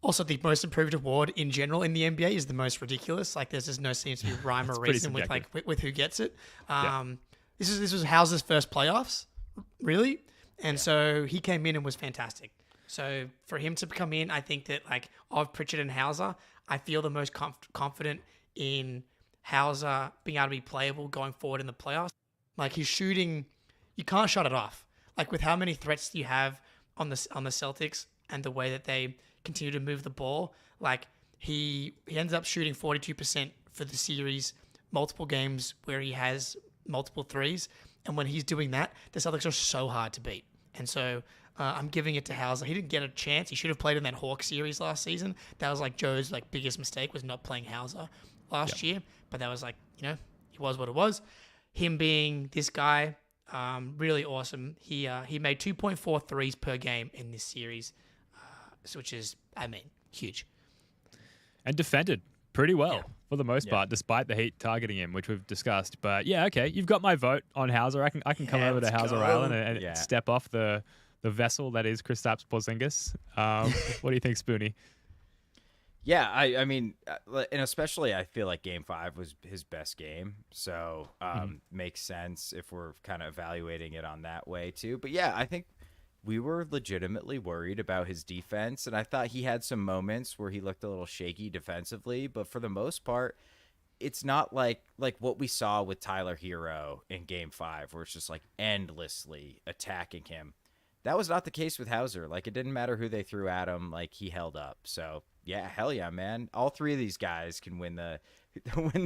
Also, the most improved award in general in the NBA is the most ridiculous. Like, there's just no seems to be rhyme or reason with who gets it. This was Hauser's first playoffs, really, and so he came in and was fantastic. So for him to come in, I think that, like, of Pritchard and Hauser, I feel the most confident in Hauser being able to be playable going forward in the playoffs. Like, his shooting, you can't shut it off. Like, with how many threats you have on the Celtics and the way that they continue to move the ball, like, he ends up shooting 42% for the series, multiple games where he has multiple threes. And when he's doing that, the Celtics are so hard to beat. And so I'm giving it to Hauser. He didn't get a chance. He should have played in that Hawks series last season. That was, like, Joe's, like, biggest mistake, was not playing Hauser last year. But that was, like, it was what it was. Him being this guy, really awesome. He made 2.4 threes per game in this series, which is, huge. And defended pretty well for the most part, despite the Heat targeting him, which we've discussed. But yeah, okay, you've got my vote on Hauser. I can come over to Hauser Island and step off the vessel that is Kristaps Porzingis. What do you think, Spoonie? Yeah, I mean, and especially I feel like Game 5 was his best game. So makes sense if we're kind of evaluating it on that way too. But yeah, I think we were legitimately worried about his defense. And I thought he had some moments where he looked a little shaky defensively. But for the most part, it's not like what we saw with Tyler Hero in Game 5, where it's just like endlessly attacking him. That was not the case with Hauser. Like, it didn't matter who they threw at him. Like, he held up. So yeah, hell yeah, man. All three of these guys can win the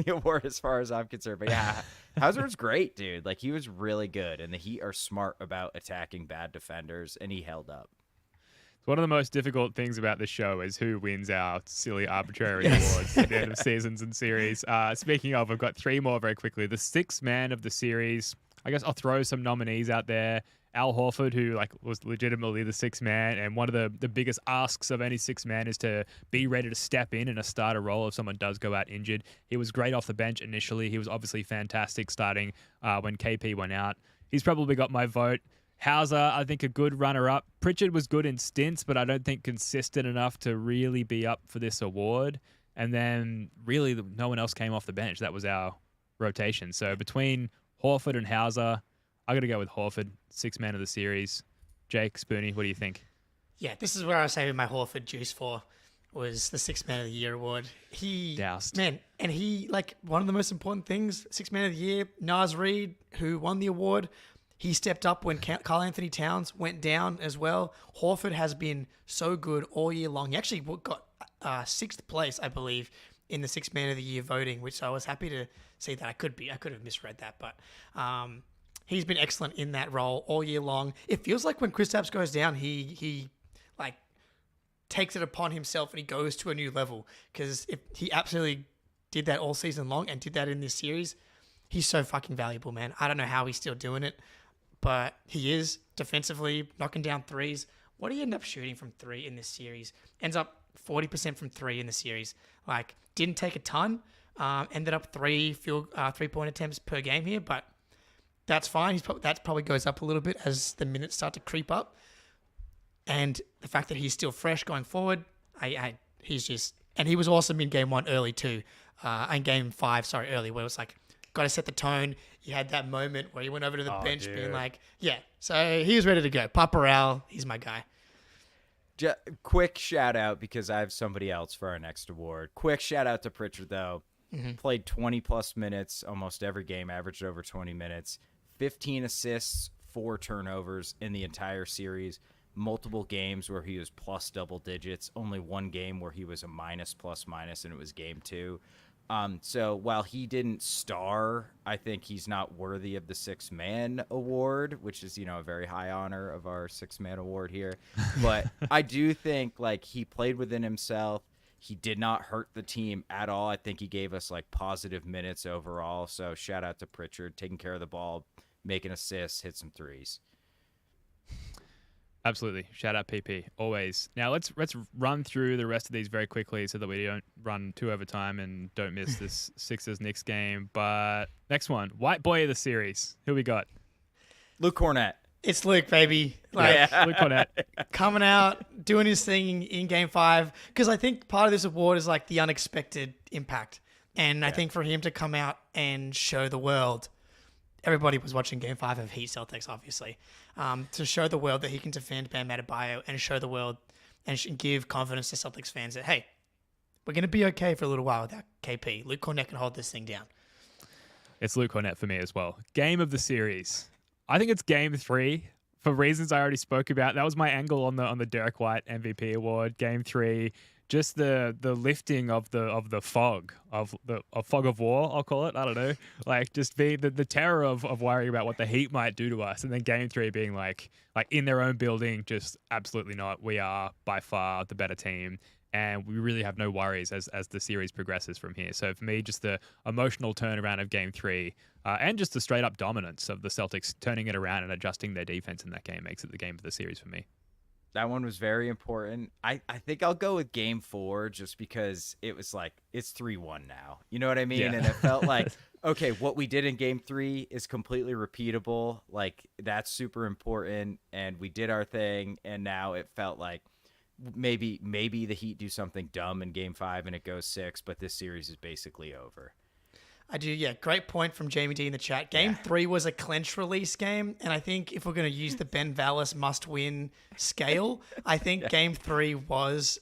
award as far as I'm concerned. But yeah, Hauser's great, dude. Like, he was really good, and the Heat are smart about attacking bad defenders, and he held up. One of the most difficult things about the show is who wins our silly arbitrary awards at the end of seasons and series. Speaking of, I've got three more very quickly. The sixth man of the series, I guess I'll throw some nominees out there. Al Horford, who was legitimately the sixth man, and one of the biggest asks of any sixth man is to be ready to step in a starter role if someone does go out injured. He was great off the bench initially. He was obviously fantastic starting when KP went out. He's probably got my vote. Hauser, I think, a good runner-up. Pritchard was good in stints, but I don't think consistent enough to really be up for this award. And then really no one else came off the bench. That was our rotation. So between Horford and Hauser, I got to go with Horford, sixth man of the series. Jake, Spoonie, what do you think? Yeah, this is where I was saving my Horford juice for, was the sixth man of the year award. He, doused. Man, and he, one of the most important things, sixth man of the year, Naz Reid, who won the award, he stepped up when Karl Anthony Towns went down as well. Horford has been so good all year long. He actually got sixth place, I believe, in the sixth man of the year voting, which I was happy to see that. I could have misread that, but he's been excellent in that role all year long. It feels like when Kristaps goes down, he takes it upon himself and he goes to a new level, because if he absolutely did that all season long and did that in this series, he's so fucking valuable, man. I don't know how he's still doing it, but he is defensively knocking down threes. What did he end up shooting from three in this series? Ends up 40% from three in the series. Didn't take a ton. Ended up 3-point attempts per game here, but that's fine. That probably goes up a little bit as the minutes start to creep up. And the fact that he's still fresh going forward, he's just... And he was awesome in Game 1 early too. In Game 5, early, where it was got to set the tone. He had that moment where he went over to the bench being yeah. So he was ready to go. Papa Al, he's my guy. Quick shout out, because I have somebody else for our next award. Quick shout out to Pritchard, though. Played 20-plus minutes almost every game, averaged over 20 minutes. 15 assists, 4 turnovers in the entire series. Multiple games where he was plus double digits. Only one game where he was a minus, and it was Game 2. So while he didn't star, I think he's not worthy of the Sixth Man Award, which is, a very high honor of our Sixth Man Award here. But I do think like he played within himself. He did not hurt the team at all. I think he gave us like positive minutes overall. So shout out to Pritchard, taking care of the ball, making assists, hit some threes. Absolutely. Shout out PP. Always. Now let's run through the rest of these very quickly so that we don't run too over time and don't miss this Sixers-Knicks game. But next one, white boy of the series. Who we got? Luke Cornett. It's Luke, baby. Luke Cornett. Coming out, doing his thing in Game 5. Because I think part of this award is like the unexpected impact. And I think for him to come out and show the world, everybody was watching Game 5 of Heat Celtics, obviously, to show the world that he can defend Bam Adebayo and show the world and give confidence to Celtics fans that, hey, we're going to be okay for a little while without KP. Luke Cornett can hold this thing down. It's Luke Cornett for me as well. Game of the series. I think it's Game 3 for reasons I already spoke about. That was my angle on the Derek White MVP award. Game 3. Just the lifting of the fog of fog of war, I'll call it. I don't know, like just being the terror of worrying about what the Heat might do to us, and then Game 3 being like in their own building, just absolutely not. We are by far the better team, and we really have no worries as the series progresses from here. So for me, just the emotional turnaround of Game 3, and just the straight up dominance of the Celtics turning it around and adjusting their defense in that game makes it the game of the series for me. That one was very important. I think I'll go with Game 4 just because it was like, it's 3-1 now. You know what I mean? Yeah. And it felt like, okay, what we did in Game 3 is completely repeatable. Like, that's super important. And we did our thing. And now it felt like maybe the Heat do something dumb in Game 5 and it goes 6, but this series is basically over. I do, yeah. Great point from Jamie D in the chat. Game 3 was a clench release game, and I think if we're going to use the Ben Vallis must-win scale, I think Game 3 was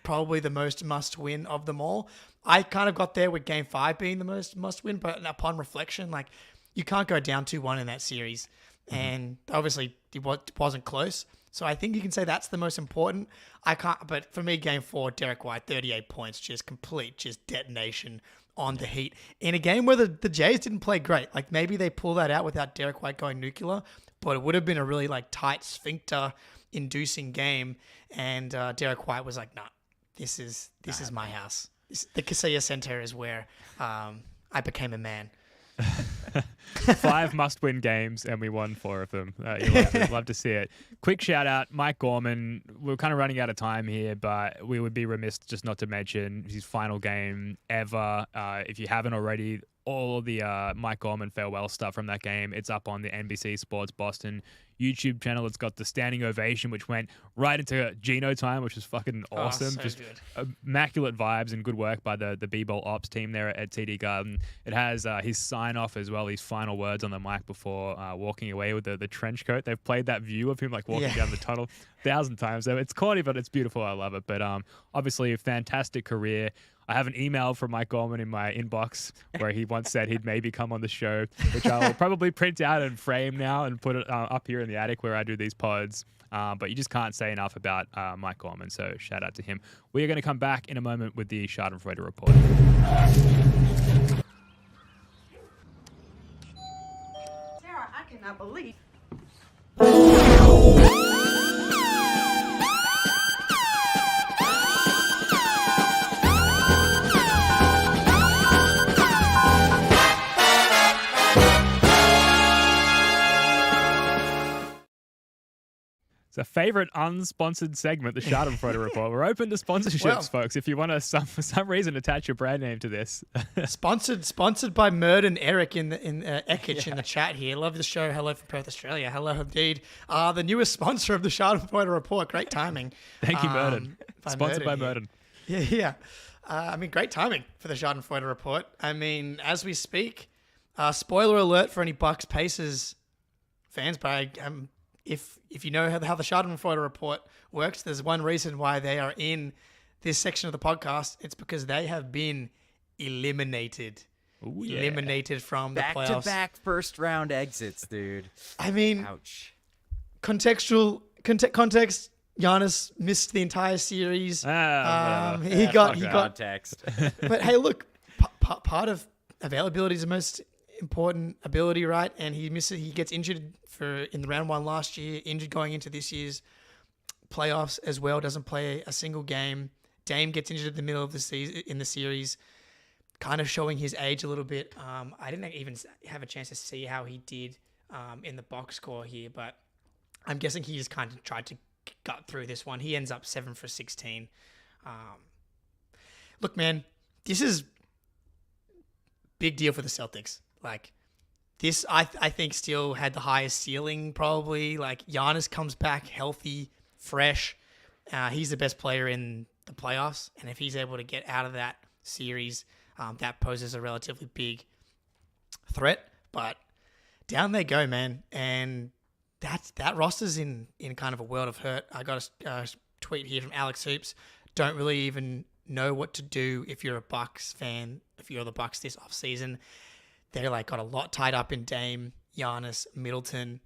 probably the most must-win of them all. I kind of got there with Game 5 being the most must-win, but upon reflection, like, you can't go down 2-1 in that series, and obviously it wasn't close. So I think you can say that's the most important. But for me, Game 4, Derek White, 38 points, just detonation on the Heat in a game where the Jays didn't play great. Like maybe they pull that out without Derek White going nuclear, but it would have been a really like tight sphincter inducing game. And Derek White was like, nah, this is my house. The Kaseya Center is where I became a man. 5 must-win games, and we won 4 of them. You love to see it. Quick shout-out, Mike Gorman. We're kind of running out of time here, but we would be remiss just not to mention his final game ever. If you haven't already, all of the Mike Gorman farewell stuff from that game, it's up on the NBC Sports Boston YouTube channel. It's got the standing ovation, which went right into Geno time, which was fucking awesome. So just good. Immaculate vibes and good work by the B-Ball Ops team there at TD Garden. It has his sign-off as well, his final words on the mic before walking away with the trench coat. They've played that view of him like walking down the tunnel 1,000 times. So it's corny, but it's beautiful. I love it. But obviously a fantastic career. I have an email from Mike Gorman in my inbox where he once said he'd maybe come on the show, which I'll probably print out and frame now and put it up here in the attic where I do these pods. But you just can't say enough about Mike Gorman, so shout out to him. We are going to come back in a moment with the Schadenfreude Report. Sarah, I cannot believe. It's a favorite unsponsored segment, the Schadenfreude Report. We're open to sponsorships, folks. If you want to, for some reason, attach your brand name to this. Sponsored by Murd and Eric in Ekich in the chat here. Love the show. Hello from Perth, Australia. Hello indeed. The newest sponsor of the Schadenfreude Report. Great timing. Thank you, Murden. Sponsored by Murden. Yeah. Great timing for the Schadenfreude Report. I mean, as we speak, spoiler alert for any Bucks Pacers fans, but if you know how the Schadenfreude Report works, there's one reason why they are in this section of the podcast. It's because they have been eliminated. Ooh, yeah. Eliminated from the playoffs. Back-to-back first-round exits, dude. I mean, ouch. Context, Giannis missed the entire series. Whatever. He got Context. But hey, look, part of availability is the most important ability, right? And he gets injured in the round 1 last year, injured going into this year's playoffs as well, doesn't play a single game. Dame gets injured in the middle of the season in the series, kind of showing his age a little bit. I didn't even have a chance to see how he did in the box score here, but I'm guessing he just kind of tried to gut through this one. He ends up 7 for 16. Look, man, this is big deal for the Celtics. Like, this, I think, still had the highest ceiling, probably. Like, Giannis comes back healthy, fresh. He's the best player in the playoffs, and if he's able to get out of that series, that poses a relatively big threat. But down they go, man, and that roster's in kind of a world of hurt. I got a tweet here from Alex Hoops. Don't really even know what to do if you're a Bucks fan, if you're the Bucks this offseason. They're like got a lot tied up in Dame, Giannis, Middleton,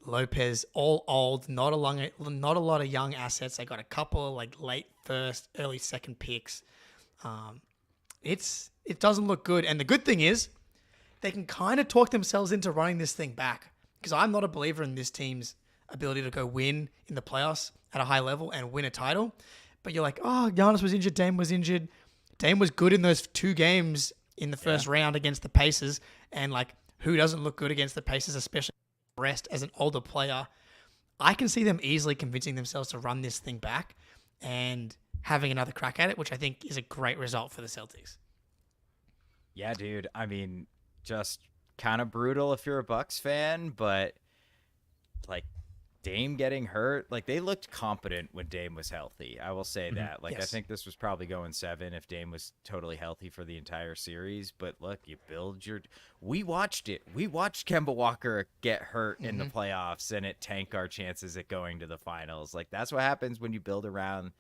Lopez, all old, not a lot of young assets. They got a couple like late first, early second picks. It doesn't look good. And the good thing is they can kind of talk themselves into running this thing back, because I'm not a believer in this team's ability to go win in the playoffs at a high level and win a title. But you're like, oh, Giannis was injured, Dame was injured. Dame was good in those 2 games in the first round against the Pacers. And like, who doesn't look good against the Pacers, especially rest as an older player? I can see them easily convincing themselves to run this thing back and having another crack at it, which I think is a great result for the Celtics. Yeah, dude. I mean, just kind of brutal if you're a Bucks fan, but like Dame getting hurt, like they looked competent when Dame was healthy. I will say that. Like, yes. I think this was probably going 7 if Dame was totally healthy for the entire series. But look, we watched it. We watched Kemba Walker get hurt in the playoffs, and it tanked our chances at going to the finals. Like, that's what happens when you build around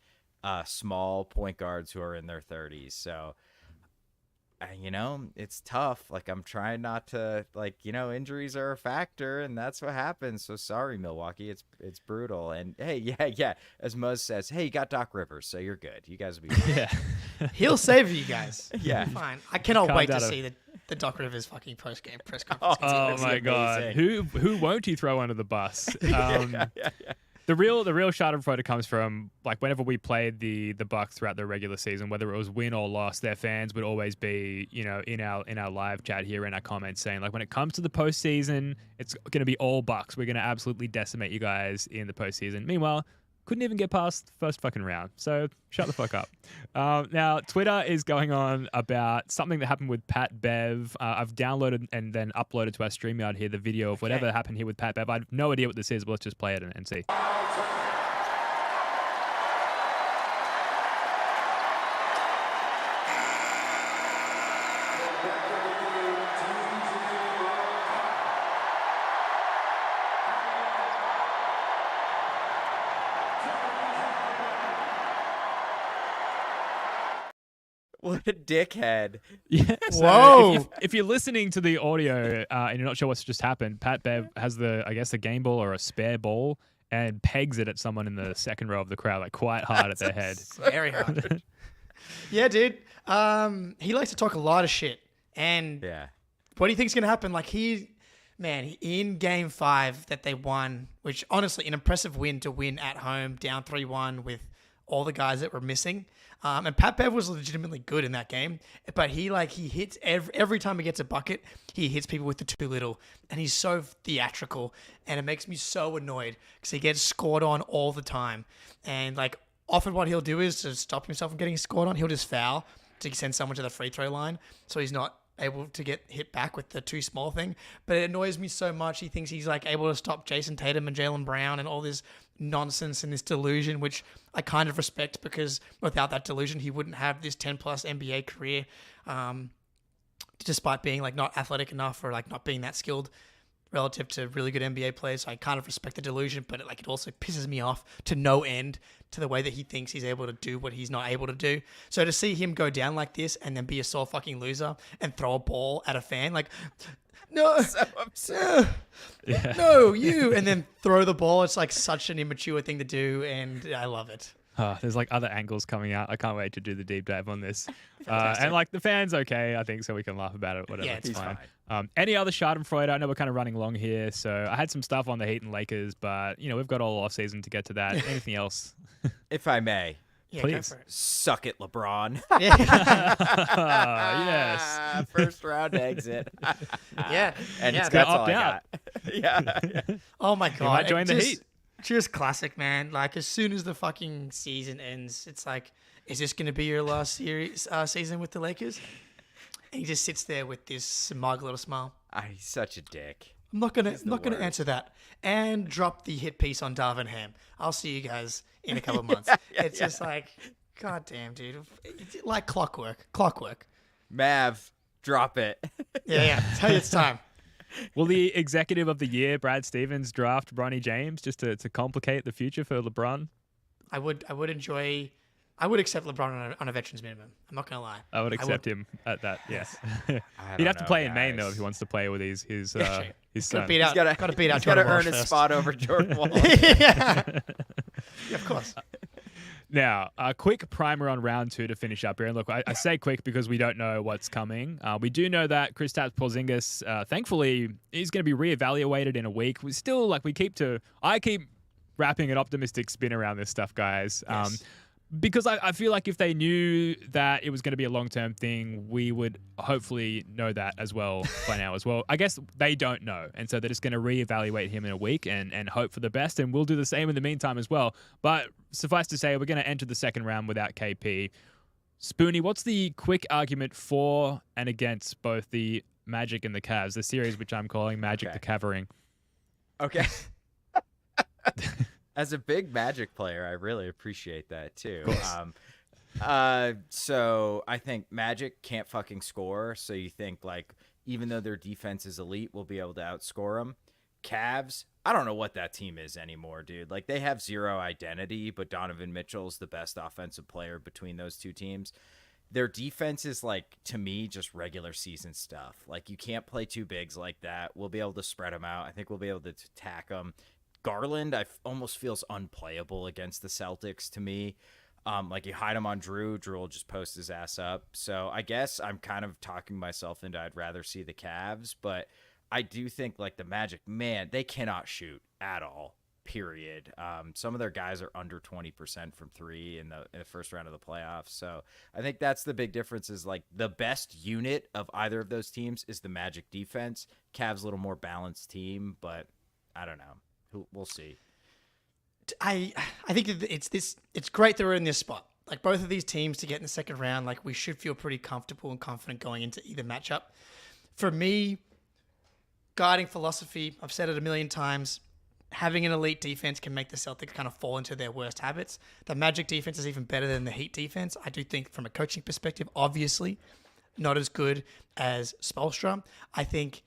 small point guards who are in their 30s. So, it's tough. Like, I'm trying not to, injuries are a factor, and that's what happens. So sorry, Milwaukee. It's brutal. And hey, yeah. As Muzz says, hey, you got Doc Rivers, so you're good. You guys will be fine. Yeah. He'll save you guys. Yeah. Fine. I cannot wait to see the Doc Rivers fucking post-game press conference. Oh my God. Who won't he throw under the bus? Yeah. The real Schadenfreude comes from, like, whenever we played the Bucks throughout the regular season, whether it was win or loss, their fans would always be, in our live chat here in our comments saying, like, when it comes to the postseason, it's going to be all Bucks. We're going to absolutely decimate you guys in the postseason. Meanwhile, couldn't even get past the first fucking round. So shut the fuck up. Now, Twitter is going on about something that happened with Pat Bev. I've downloaded and then uploaded to our StreamYard here the video of whatever happened here with Pat Bev. I have no idea what this is, but let's just play it and see. What a dickhead. Yeah. So whoa. If you're listening to the audio and you're not sure what's just happened, Pat Bev has a game ball or a spare ball and pegs it at someone in the second row of the crowd, like quite hard at their head. Very hard. Yeah, dude. He likes to talk a lot of shit. And what do you think's going to happen? Like, in game 5 that they won, which honestly, an impressive win to win at home, down 3-1 with all the guys that were missing. And Pat Bev was legitimately good in that game, but he hits every time he gets a bucket, he hits people with the too little, and he's so theatrical, and it makes me so annoyed because he gets scored on all the time. And like, often what he'll do is to stop himself from getting scored on, he'll just foul to send someone to the free throw line, so he's not able to get hit back with the too small thing. But it annoys me so much. He thinks he's like able to stop Jason Tatum and Jaylen Brown and all this nonsense and this delusion, which I kind of respect, because without that delusion, he wouldn't have this 10+ NBA career, despite being like not athletic enough or like not being that skilled relative to really good NBA players. So I kind of respect the delusion, but it also pisses me off to no end, to the way that he thinks he's able to do what he's not able to do. So to see him go down like this and then be a sore fucking loser and throw a ball at a fan, like, no, no, you, and then throw the ball. It's like such an immature thing to do, and I love it. There's like other angles coming out. I can't wait to do the deep dive on this. And like the fans, okay, I think, so we can laugh about it. Whatever, Yeah, it's he's fine. Any other Schadenfreude? I know we're kind of running long here, so I had some stuff on the Heat and Lakers, but we've got all off season to get to that. Anything else? If I may, Yeah, Please. go for it. suck it, LeBron. Yes. First round exit. Yeah. And yeah, that's opt all I out. got. Yeah. Oh my god! might join the just, Heat. Just classic, man. Like as soon as the fucking season ends, it's like, is this going to be your last season with the Lakers? And he just sits there with this smug little smile. He's such a dick. I'm not gonna worst. answer that. And drop the hit piece on Darvin Ham. I'll see you guys in a couple of months. It's just like, god damn, dude. It's like clockwork. Mav, drop it. Yeah. Tell you it's time. Will the executive of the year, Brad Stevens, draft Bronny James just to complicate the future for LeBron? I would accept LeBron on a veterans minimum. I'm not gonna lie. I would accept him at that. Yes. He'd don't have to know, play in Maine guys. though if he wants to play with his Gotta son. beat out. Gotta beat out. He's got to Jordan earn Walsh his first. spot over Jordan Wall. Yeah, of course. Now, a quick primer on round 2 to finish up here. And look, I say quick because we don't know what's coming. We do know that Kristaps Porzingis, thankfully, is going to be reevaluated in a week. I keep wrapping an optimistic spin around this stuff, guys. Yes. Because I feel like if they knew that it was going to be a long-term thing, we would hopefully know that as well by now as well. I guess they don't know. And so they're just going to reevaluate him in a week and hope for the best. And we'll do the same in the meantime as well. But suffice to say, we're going to enter the second round without KP. Spoonie, what's the quick argument for and against both the Magic and the Cavs, the series which I'm calling Magic the Cavering? Okay. As a big Magic player, I really appreciate that too. So I think Magic can't fucking score. So you think like, even though their defense is elite, we'll be able to outscore them. Cavs, I don't know what that team is anymore, dude. Like they have zero identity, but Donovan Mitchell's the best offensive player between those two teams. Their defense is like, to me, just regular season stuff. Like you can't play two bigs like that. We'll be able to spread them out. I think we'll be able to attack them. Garland, almost feels unplayable against the Celtics to me. Like you hide him on Drew will just post his ass up. So I guess I'm kind of talking myself into I'd rather see the Cavs, but I do think like the Magic, man, they cannot shoot at all, period. Some of their guys are under 20% from three in the first round of the playoffs. So I think that's the big difference is like the best unit of either of those teams is the Magic defense. Cavs a little more balanced team, but I don't know. We'll see. I think that it's great that we're in this spot. Like both of these teams to get in the second round, like we should feel pretty comfortable and confident going into either matchup. For me, guiding philosophy, I've said it a million times, having an elite defense can make the Celtics kind of fall into their worst habits. The Magic defense is even better than the Heat defense. I do think from a coaching perspective, obviously, not as good as Spoelstra. I think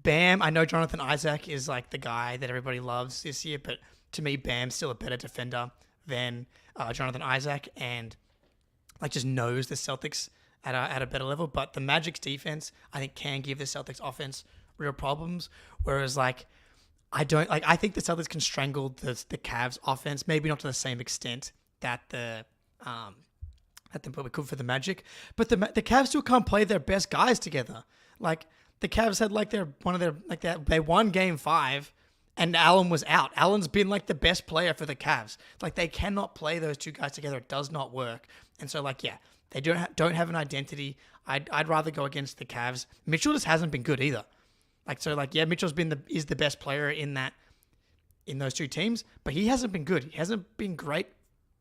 Bam, I know Jonathan Isaac is like the guy that everybody loves this year, but to me, Bam's still a better defender than Jonathan Isaac and like just knows the Celtics at a better level. But the Magic's defense, I think, can give the Celtics offense real problems. Whereas like, I think the Celtics can strangle the Cavs offense, maybe not to the same extent that we could for the Magic, but the Cavs still can't play their best guys together. Like the Cavs had they won Game 5, and Allen was out. Allen's been like the best player for the Cavs. Like they cannot play those two guys together. It does not work. And so like they don't have an identity. I'd rather go against the Cavs. Mitchell just hasn't been good either. Like so like Mitchell's is the best player in those two teams, but he hasn't been good. He hasn't been great.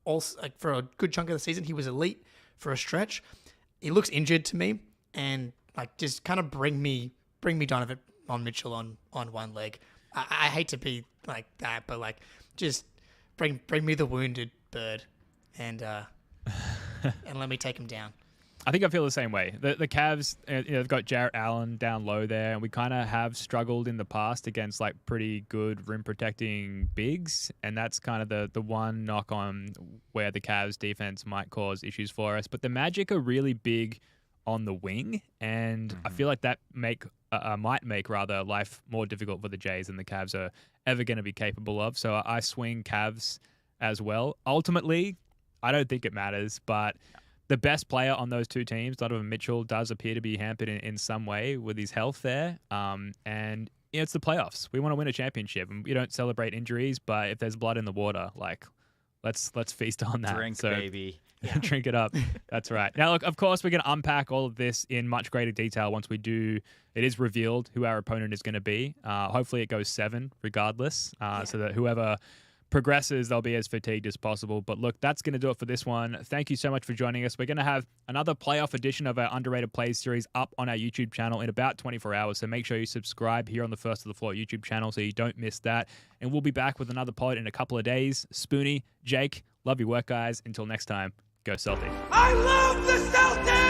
Also, like for a good chunk of the season, he was elite for a stretch. He looks injured to me, and like just kind of bring me Donovan on Mitchell on one leg. I hate to be like that, but like just bring me the wounded bird, and and let me take him down. I think I feel the same way. The Cavs, they've got Jarrett Allen down low there, and we kind of have struggled in the past against like pretty good rim protecting bigs, and that's kind of the one knock on where the Cavs defense might cause issues for us. But the Magic are really big on the wing, and I feel like that might make rather life more difficult for the Jays than the Cavs are ever going to be capable of. So I swing Cavs as well. Ultimately, I don't think it matters, but the best player on those two teams, Donovan Mitchell, does appear to be hampered in some way with his health there. And it's the playoffs. We want to win a championship, and we don't celebrate injuries, but if there's blood in the water, like, let's feast on that. Drink, baby. Drink it up. That's right. Now, look, of course, we're going to unpack all of this in much greater detail once it is revealed who our opponent is going to be. Hopefully it goes 7 regardless, so that whoever progresses, they'll be as fatigued as possible. But look, that's going to do it for this one. Thank you so much for joining us. We're going to have another playoff edition of our Underrated Plays series up on our YouTube channel in about 24 hours. So make sure you subscribe here on the First to the Floor YouTube channel so you don't miss that. And we'll be back with another pod in a couple of days. Spoonie, Jake, love your work, guys. Until next time, go Celtics. I love the Celtics!